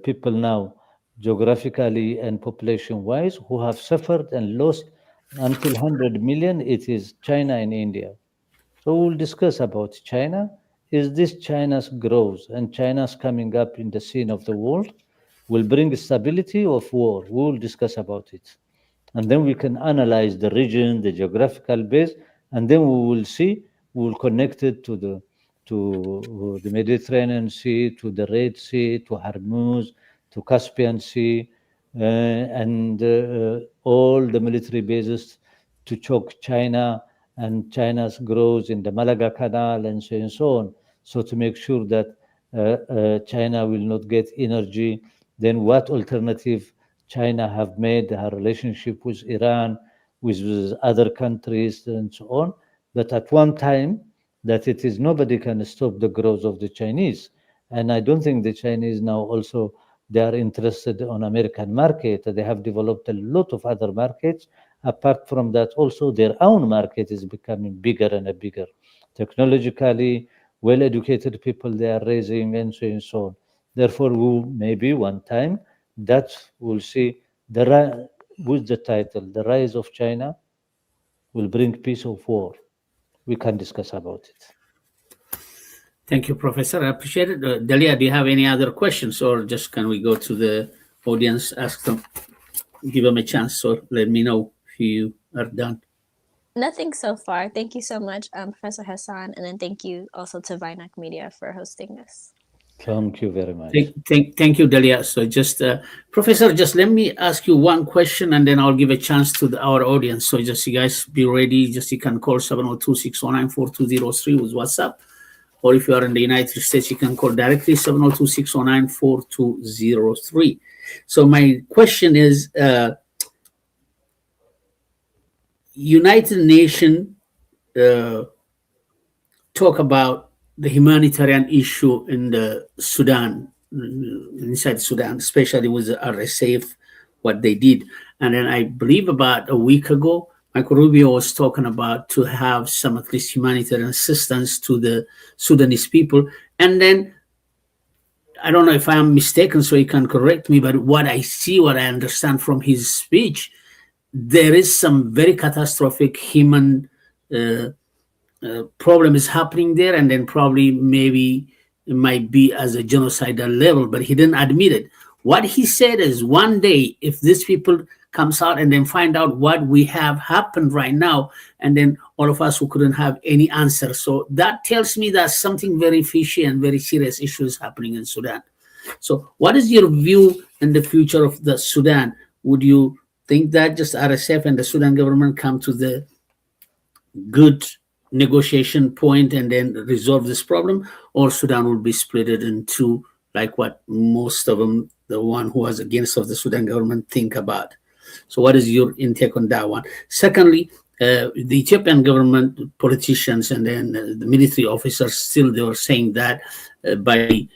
people now, geographically and population-wise, who have suffered and lost until 100 million, it is China and India. So we'll discuss about China. Is this China's growth and China's coming up in the scene of the world will bring stability of war? We will discuss about it. And then we can analyze the region, the geographical base, and then we will see, we will connect it to to the Mediterranean Sea, to the Red Sea, to Hormuz, to Caspian Sea, and all the military bases to choke China and China's growth in the Malaga Canal and so on. So to make sure that China will not get energy, then what alternative China have made her relationship with Iran, with other countries and so on. But at one time, that it is nobody can stop the growth of the Chinese. And I don't think the Chinese now also, they are interested on American market. They have developed a lot of other markets. Apart from that, also their own market is becoming bigger and bigger. Technologically, well-educated people they are raising and so on. Therefore, maybe one time that we'll see with the title, The Rise of China will bring peace or war. We can discuss about it. Thank you, Professor. I appreciate it. Delia, do you have any other questions, or just can we go to the audience, ask them, give them a chance, so let me know if you are done? Nothing so far. Thank you so much, Professor Hassan, and then thank you also to Vinac Media for hosting this. Thank you very much. Thank you, Delia. So just, Professor, just let me ask you one question, and then I'll give a chance to our audience. So just you guys be ready. Just you can call 702-609-4203 with WhatsApp. Or if you are in the United States, you can call directly 702-609-4203. So my question is, United Nations talk about the humanitarian issue in the Sudan, inside Sudan, especially with the RSF, what they did. And then I believe about a week ago, Michael Rubio was talking about to have some at least humanitarian assistance to the Sudanese people. And then, I don't know if I am mistaken, so he can correct me, but what I see, what I understand from his speech, there is some very catastrophic human problem is happening there, and then probably maybe it might be as a genocidal level, but he didn't admit it. What he said is one day, if these people comes out and then find out what we have happened right now, and then all of us who couldn't have any answer. So that tells me that something very fishy and very serious issues happening in Sudan. So what is your view in the future of the Sudan? Would you think that just RSF and the Sudan government come to the good negotiation point and then resolve this problem, or Sudan will be split in two, like what most of them, the one who was against of the Sudan government, think about? So what is your intake on that one? Secondly, the Ethiopian government politicians and then the military officers still, they were saying that by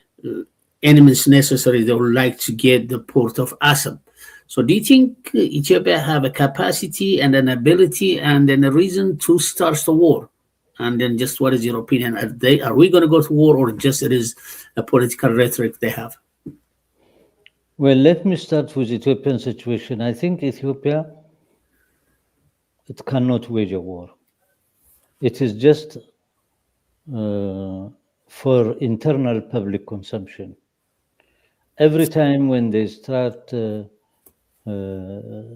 any means necessary, they would like to get the port of Assab. So do you think Ethiopia have a capacity and an ability and then a reason to start the war? And then just what is your opinion? Are we going to go to war, or just it is a political rhetoric they have? Well, let me start with Ethiopian situation. I think Ethiopia, it cannot wage a war. It is just for internal public consumption. Every time when they start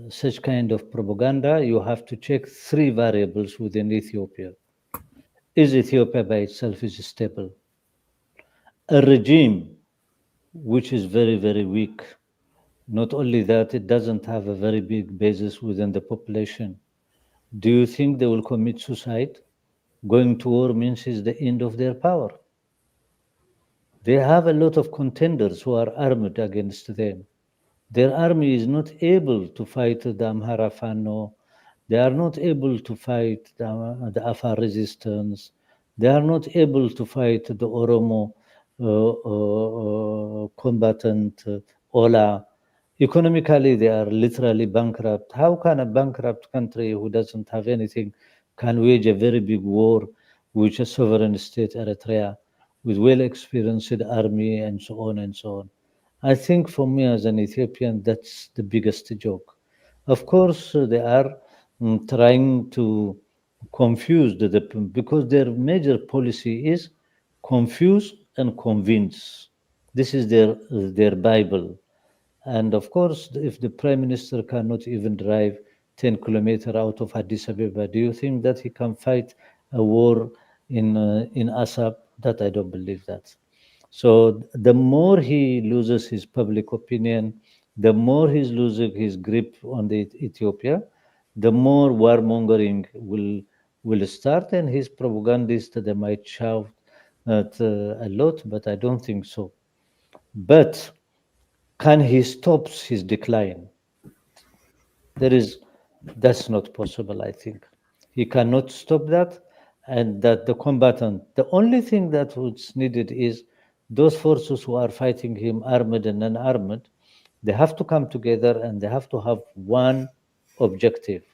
such kind of propaganda, you have to check three variables within Ethiopia. Is Ethiopia by itself is stable? A regime which is very, very weak. Not only that, it doesn't have a very big basis within the population. Do you think they will commit suicide? Going to war means is the end of their power. They have a lot of contenders who are armed against them. Their army is not able to fight the Amhara Fano. They are not able to fight the Afar resistance. They are not able to fight the Oromo combatant Ola. Economically, they are literally bankrupt. How can a bankrupt country who doesn't have anything can wage a very big war with a sovereign state, Eritrea, with well-experienced army and so on and so on? I think for me as an Ethiopian, that's the biggest joke. Of course, they are trying to confuse because their major policy is confuse and convince. This is their Bible. And of course, if the prime minister cannot even drive 10 kilometers out of Addis Ababa, do you think that he can fight a war in Assab? That I don't believe that. So the more he loses his public opinion, the more he's losing his grip on the Ethiopia, the more warmongering will start, and his propagandists they might shout at, a lot, but I don't think so. But can he stop his decline? That's not possible, I think. He cannot stop that, and that the combatant, the only thing that was needed is those forces who are fighting him, armed and unarmed, they have to come together and they have to have one objective: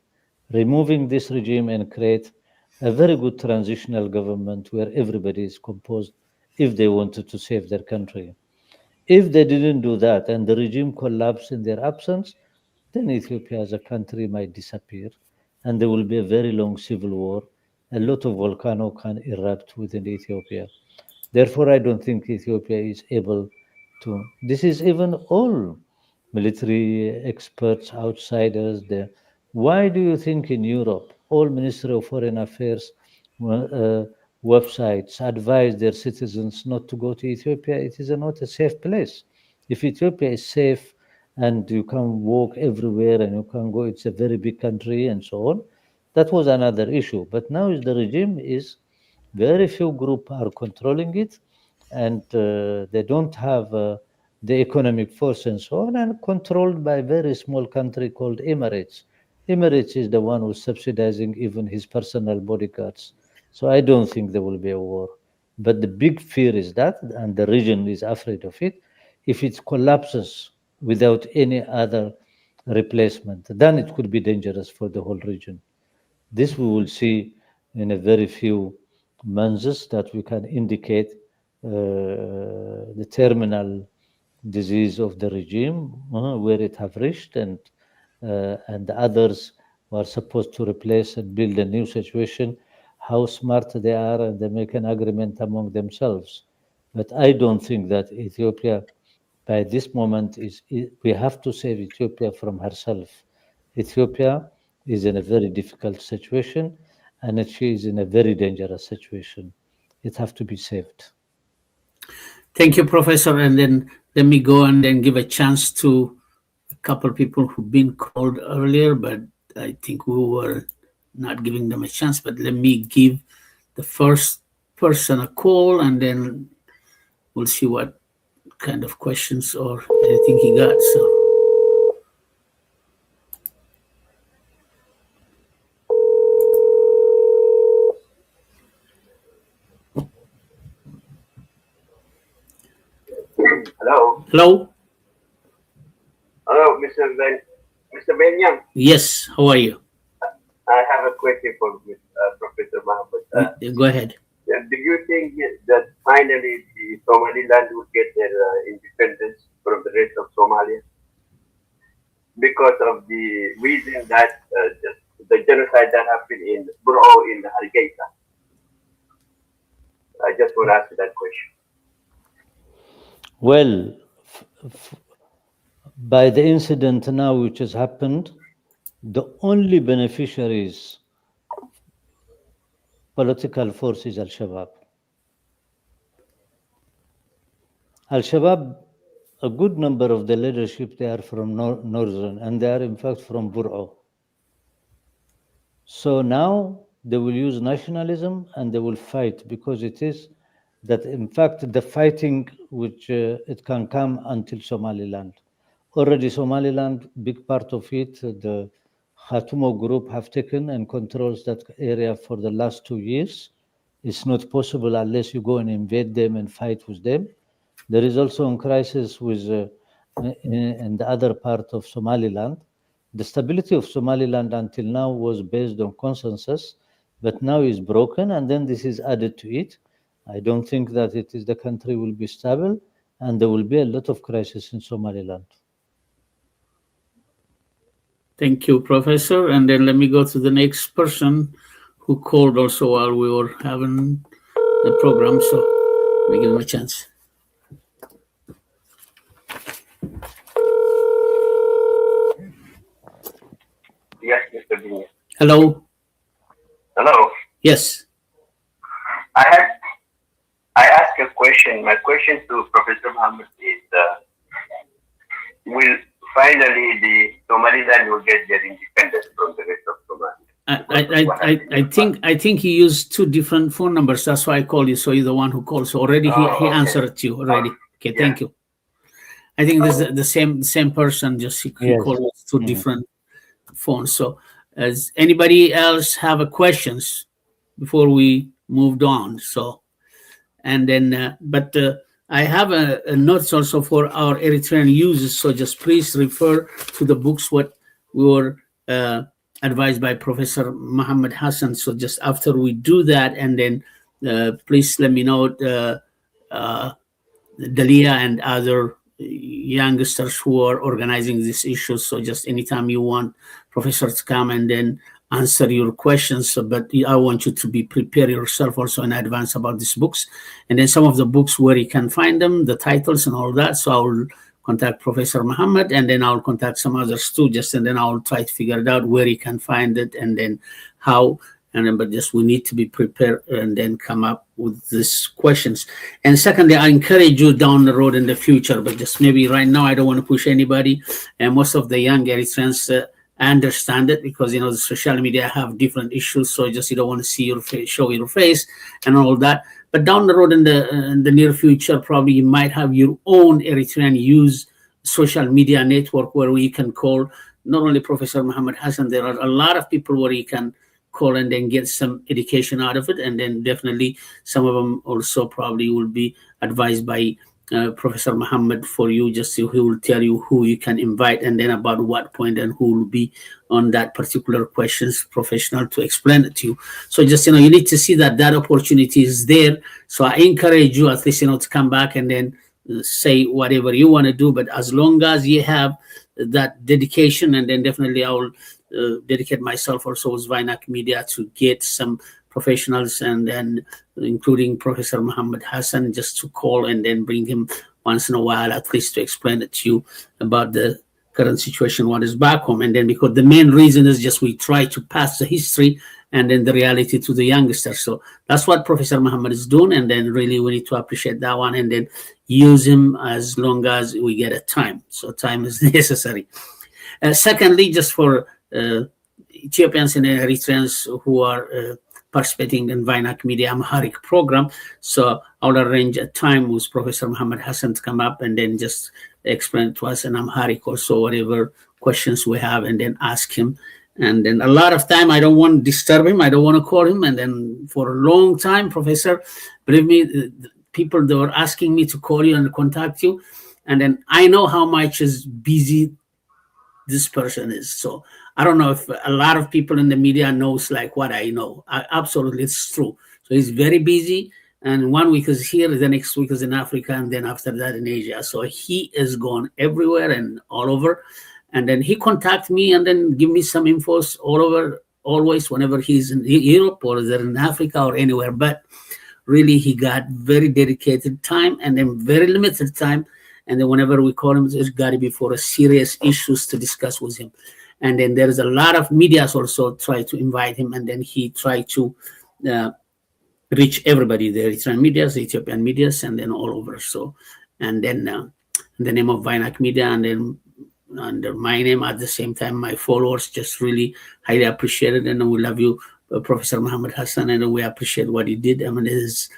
removing this regime and create a very good transitional government where everybody is composed if they wanted to save their country. If they didn't do that and the regime collapsed in their absence, then Ethiopia as a country might disappear and there will be a very long civil war. A lot of volcano can erupt within Ethiopia. Therefore, I don't think Ethiopia is able to. This is even all military experts, outsiders there. Why do you think in Europe, all Ministry of Foreign Affairs websites advise their citizens not to go to Ethiopia? It is not a safe place. If Ethiopia is safe and you can walk everywhere and you can go, it's a very big country and so on, that was another issue. But now the regime is very few groups are controlling it, and they don't have the economic force and so on, and controlled by a very small country called Emirates. Emirates is the one who's subsidizing even his personal bodyguards. So I don't think there will be a war. But the big fear is that, and the region is afraid of it, if it collapses without any other replacement, then it could be dangerous for the whole region. This we will see in a very few months that we can indicate the terminal disease of the regime, where it have reached, and the others who are supposed to replace and build a new situation, how smart they are, and they make an agreement among themselves. But I don't think that Ethiopia, by this moment, we have to save Ethiopia from herself. Ethiopia is in a very difficult situation, and she is in a very dangerous situation. It has to be saved. Thank you, Professor. And then let me go and then give a chance to a couple of people who've been called earlier, but I think we were not giving them a chance. But let me give the first person a call, and then we'll see what kind of questions or anything he got. So. Hello. Hello. Hello, Mr. Benyang. Yes. How are you? I have a question for Professor Mohammed. Go ahead. Do you think that finally the Somaliland will get their independence from the rest of Somalia because of the reason that the genocide that happened in Burao in Hargeisa? I just want to ask you that question. Well, by the incident now which has happened, the only beneficiaries political force is Al-Shabaab. Al-Shabaab, a good number of the leadership, they are from northern, and they are in fact from Burao. So now they will use nationalism and they will fight, because it is that in fact the fighting which it can come until Somaliland. Already Somaliland, big part of it, the Khatumo group have taken and controls that area for the last 2 years. It's not possible unless you go and invade them and fight with them. There is also a crisis with in the other part of Somaliland. The stability of Somaliland until now was based on consensus, but now is broken, and then this is added to it. I don't think that the country will be stable, and there will be a lot of crisis in Somaliland. Thank you, Professor. And then let me go to the next person who called also while we were having the program. So let me give him a chance. Yes, Mr. Benyang. Hello. Hello. Yes. I My question to Professor Muhammad is, will finally the Somaliland will get their independence from the rest of Somalia? I think he used two different phone numbers. That's why I called you. So you're the one who called. So already he Okay. answered to you already. Okay, Yeah. thank you. I think this is the same person. Just he Yes. called us two different phones. So, does anybody else have a questions before we moved on? So, and then, I have a notes also for our Eritrean users. So just please refer to the books what we were advised by Professor Muhammad Hassan. So just after we do that, and then please let me know Dalia and other youngsters who are organizing these issues. So just anytime you want professor to come and then answer your questions, but I want you to be prepared yourself also in advance about these books. And then some of the books where you can find them, the titles and all that. So I will contact Professor Muhammad, and then I'll contact some others too, and then I'll try to figure it out where you can find it and then how. And then, but just we need to be prepared and then come up with these questions. And secondly, I encourage you down the road in the future, but just maybe right now I don't want to push anybody. And most of the young Eritreans understand it because the social media have different issues. So just you don't want to see your face, show your face, and all that. But down the road in the near future, probably you might have your own Eritrean use social media network where you can call not only Professor Muhammad Hassan. There are a lot of people where you can call and then get some education out of it, and then definitely some of them also probably will be advised by Professor Muhammad for you. Just so he will tell you who you can invite, and then about what point and who will be on that particular questions professional to explain it to you. So just you need to see that opportunity is there. So I encourage you at least to come back and then say whatever you want to do, but as long as you have that dedication, and then definitely I will dedicate myself also with Vinak Media to get some professionals, and then including Professor Muhammad Hassan, just to call and then bring him once in a while at least to explain it to you about the current situation, what is back home. And then because the main reason is just we try to pass the history and then the reality to the youngsters. So that's what Professor Muhammad is doing, and then really we need to appreciate that one and then use him as long as we get a time. So time is necessary. Secondly, just for Ethiopians and Eritreans who are participating in Vinak Media Amharic program. So I'll arrange a time with Professor Muhammad Hassan to come up and then just explain to us in Amharic also whatever questions we have, and then ask him. And then a lot of time, I don't want to disturb him. I don't want to call him. And then for a long time, Professor, believe me, people that were asking me to call you and contact you. And then I know how much is busy this person is. So I don't know if a lot of people in the media knows like what I know. Absolutely, it's true. So he's very busy, and 1 week is here, the next week is in Africa, and then after that in Asia. So he is gone everywhere and all over. And then he contact me and then give me some infos all over, always whenever he's in Europe or they're in Africa or anywhere. But really, he got very dedicated time and then very limited time. And then whenever we call him, it's got to be for a serious issues to discuss with him. And then there's a lot of medias also try to invite him, and then he try to reach everybody, the Eritrean medias, the Ethiopian medias, and then all over. So, and then in the name of Vinak Media, and then under my name at the same time, my followers just really highly appreciate it, and we love you, Professor Muhammad Hassan, and we appreciate what he did. I mean, his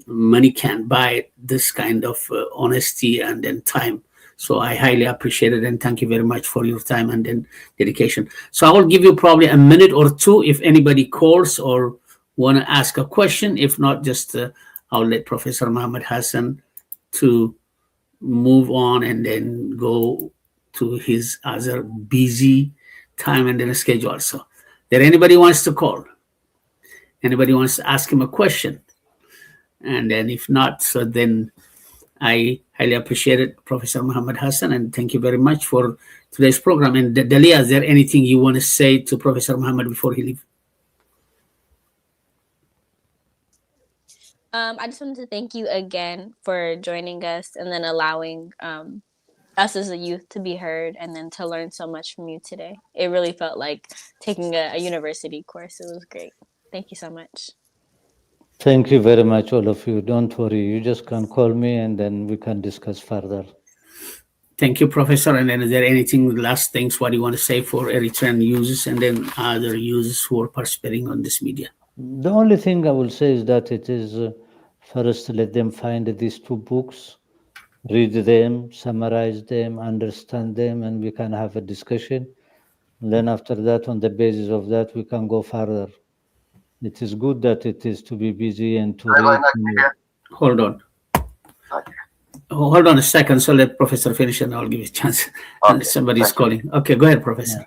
money can't buy this kind of honesty and then time. So I highly appreciate it, and thank you very much for your time and then dedication. So I will give you probably a minute or two if anybody calls or want to ask a question. If not, just I'll let Professor Muhammad Hassan to move on and then go to his other busy time and then schedule. So there anybody wants to call? Anybody wants to ask him a question? And then if not, so then I highly appreciate it, Professor Muhammad Hassan, and thank you very much for today's program. And Dalia, is there anything you want to say to Professor Muhammad before he leaves? I just wanted to thank you again for joining us and then allowing us as a youth to be heard and then to learn so much from you today. It really felt like taking a university course. It was great. Thank you so much. Thank you very much, all of you. Don't worry. You just can call me and then we can discuss further. Thank you, Professor. And then is there anything, last things, what you want to say for Eritrean users and then other users who are participating on this media? The only thing I will say is that it is first let them find these 2 books, read them, summarize them, understand them, and we can have a discussion. And then after that, on the basis of that, we can go further. It is good that it is to be busy and to read. Hold on. Hold on a second. So let Professor finish and I'll give you a chance. Okay, Somebody's calling. Okay, go ahead, Professor.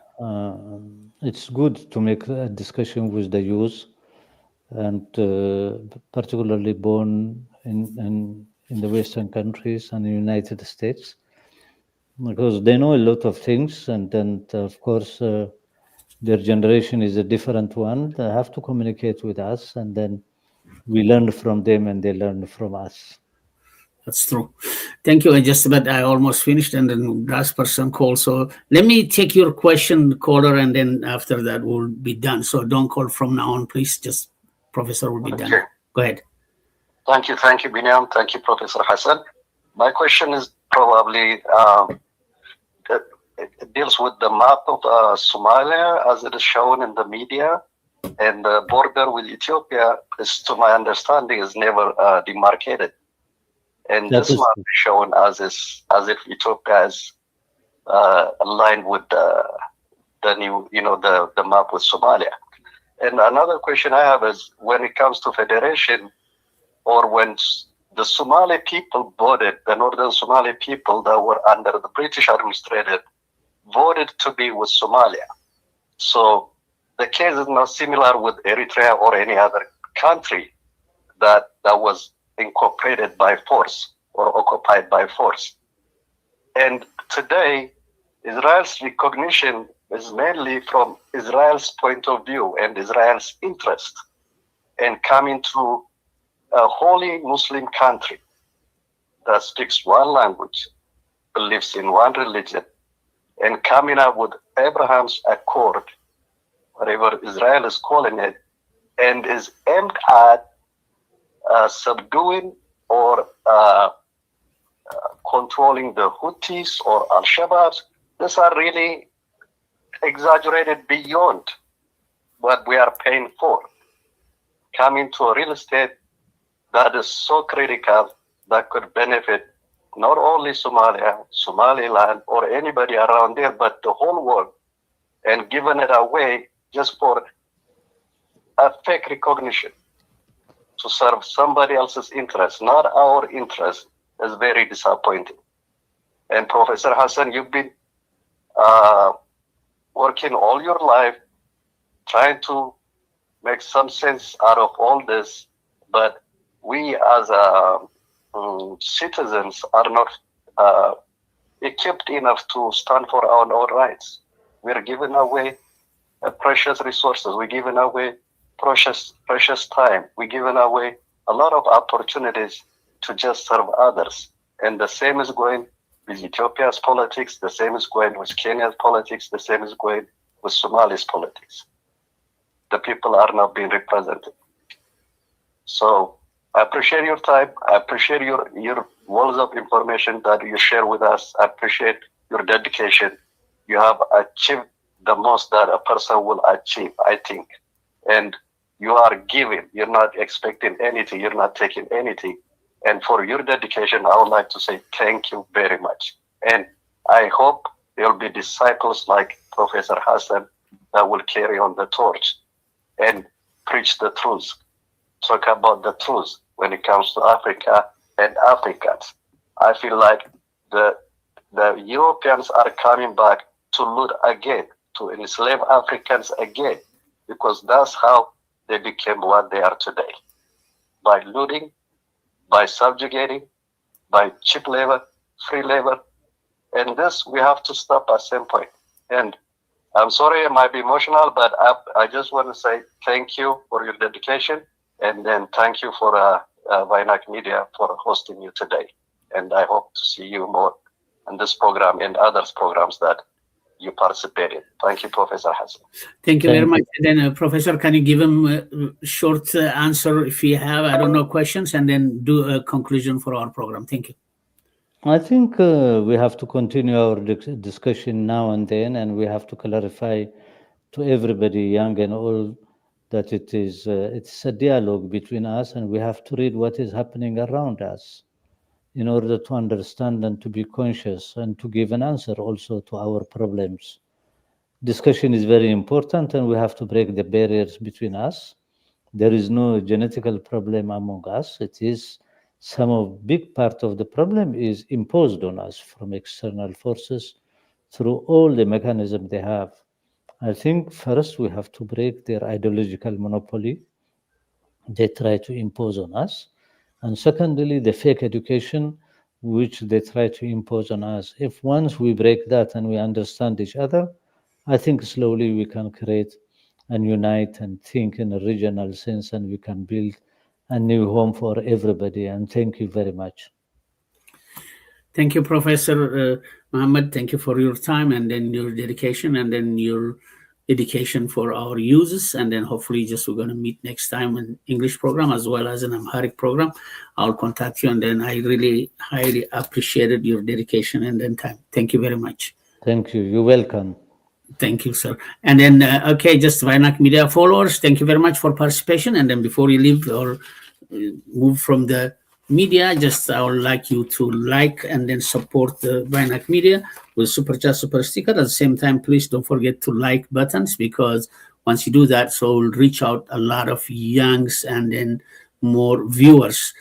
It's good to make a discussion with the youth, and particularly born in the Western countries and the United States, because they know a lot of things, and then of course their generation is a different one. They have to communicate with us, and then we learn from them and they learn from us. That's true. Thank you. I almost finished and then last person called. So let me take your question, caller, and then after that we'll be done. So don't call from now on, please. Just Professor will be done. Go ahead. Thank you, Binyam. Thank you, Professor Hassan. My question is probably it deals with the map of Somalia as it is shown in the media, and the border with Ethiopia is, to my understanding, is never demarcated. And this map is shown as if Ethiopia is aligned with the new, the map with Somalia. And another question I have is, when it comes to federation, or when the Somali people voted, the northern Somali people that were under the British administration voted to be with Somalia. So the case is not similar with Eritrea or any other country that was incorporated by force or occupied by force. And today, Israel's recognition is mainly from Israel's point of view and Israel's interest in coming to a holy Muslim country that speaks one language, believes in one religion, and coming up with Abraham's Accord, whatever Israel is calling it, and is aimed at subduing or controlling the Houthis or Al-Shabaab. These are really exaggerated beyond what we are paying for. Coming to a real estate that is so critical that could benefit not only Somalia, Somaliland, or anybody around there, but the whole world, and giving it away just for a fake recognition to serve somebody else's interest, not our interest, is very disappointing. And Professor Hassan, you've been working all your life trying to make some sense out of all this, but we as citizens are not equipped enough to stand for our own rights. We're giving away precious resources. We're giving away precious time. We're giving away a lot of opportunities to just serve others. And the same is going with Ethiopia's politics. The same is going with Kenya's politics. The same is going with Somalia's politics. The people are not being represented. So I appreciate your time. I appreciate your walls of information that you share with us. I appreciate your dedication. You have achieved the most that a person will achieve, I think. And you are giving. You're not expecting anything. You're not taking anything. And for your dedication, I would like to say thank you very much. And I hope there will be disciples like Professor Hassan that will carry on the torch and preach the truth, talk about the truth when it comes to Africa and Africans. I feel like the Europeans are coming back to loot again, to enslave Africans again, because that's how they became what they are today. By looting, by subjugating, by cheap labor, free labor. And this we have to stop at some point. And I'm sorry I might be emotional, but I just want to say thank you for your dedication. And then thank you for Vainak Media for hosting you today. And I hope to see you more in this program and others programs that you participated. Thank you, Professor Hassan. Thank you very Thank much. And then, Professor, can you give him a short answer if you have, I don't know, questions, and then do a conclusion for our program? Thank you. I think we have to continue our discussion now and then, and we have to clarify to everybody, young and old, that it's a dialogue between us, and we have to read what is happening around us in order to understand and to be conscious and to give an answer also to our problems. Discussion is very important, and we have to break the barriers between us. There is no genetical problem among us. It is some of big part of the problem is imposed on us from external forces through all the mechanism they have. I think first we have to break their ideological monopoly they try to impose on us. And secondly, the fake education which they try to impose on us. If once we break that and we understand each other, I think slowly we can create and unite and think in a regional sense, and we can build a new home for everybody. And thank you very much. Thank you, Professor Mohammed. Thank you for your time and then your dedication and then your education for our users. And then hopefully just we're going to meet next time in English program as well as an Amharic program. I'll contact you. And then I really highly appreciated your dedication and then time. Thank you very much. Thank you. You're welcome. Thank you, sir. And then, okay, just Vainak Media followers, thank you very much for participation. And then before you leave or move from the media, just I would like you to like and then support the Vainak Media with Super Chat, Super Sticker. At the same time, please don't forget to like buttons, because once you do that, so we'll reach out a lot of youngs and then more viewers.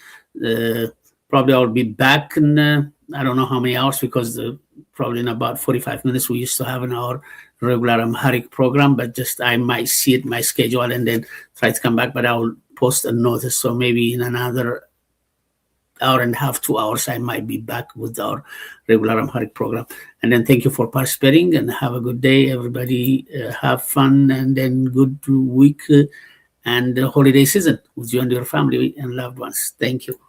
Probably I'll be back in, I don't know how many hours, because probably in about 45 minutes we used to have an hour regular Amharic program, but just I might see it, my schedule, and then try to come back, but I will post a notice. So maybe in another hour and a half, 2 hours, I might be back with our regular Amharic program. And then thank you for participating and have a good day, everybody. Have fun and then good week and holiday season with you and your family and loved ones. Thank you.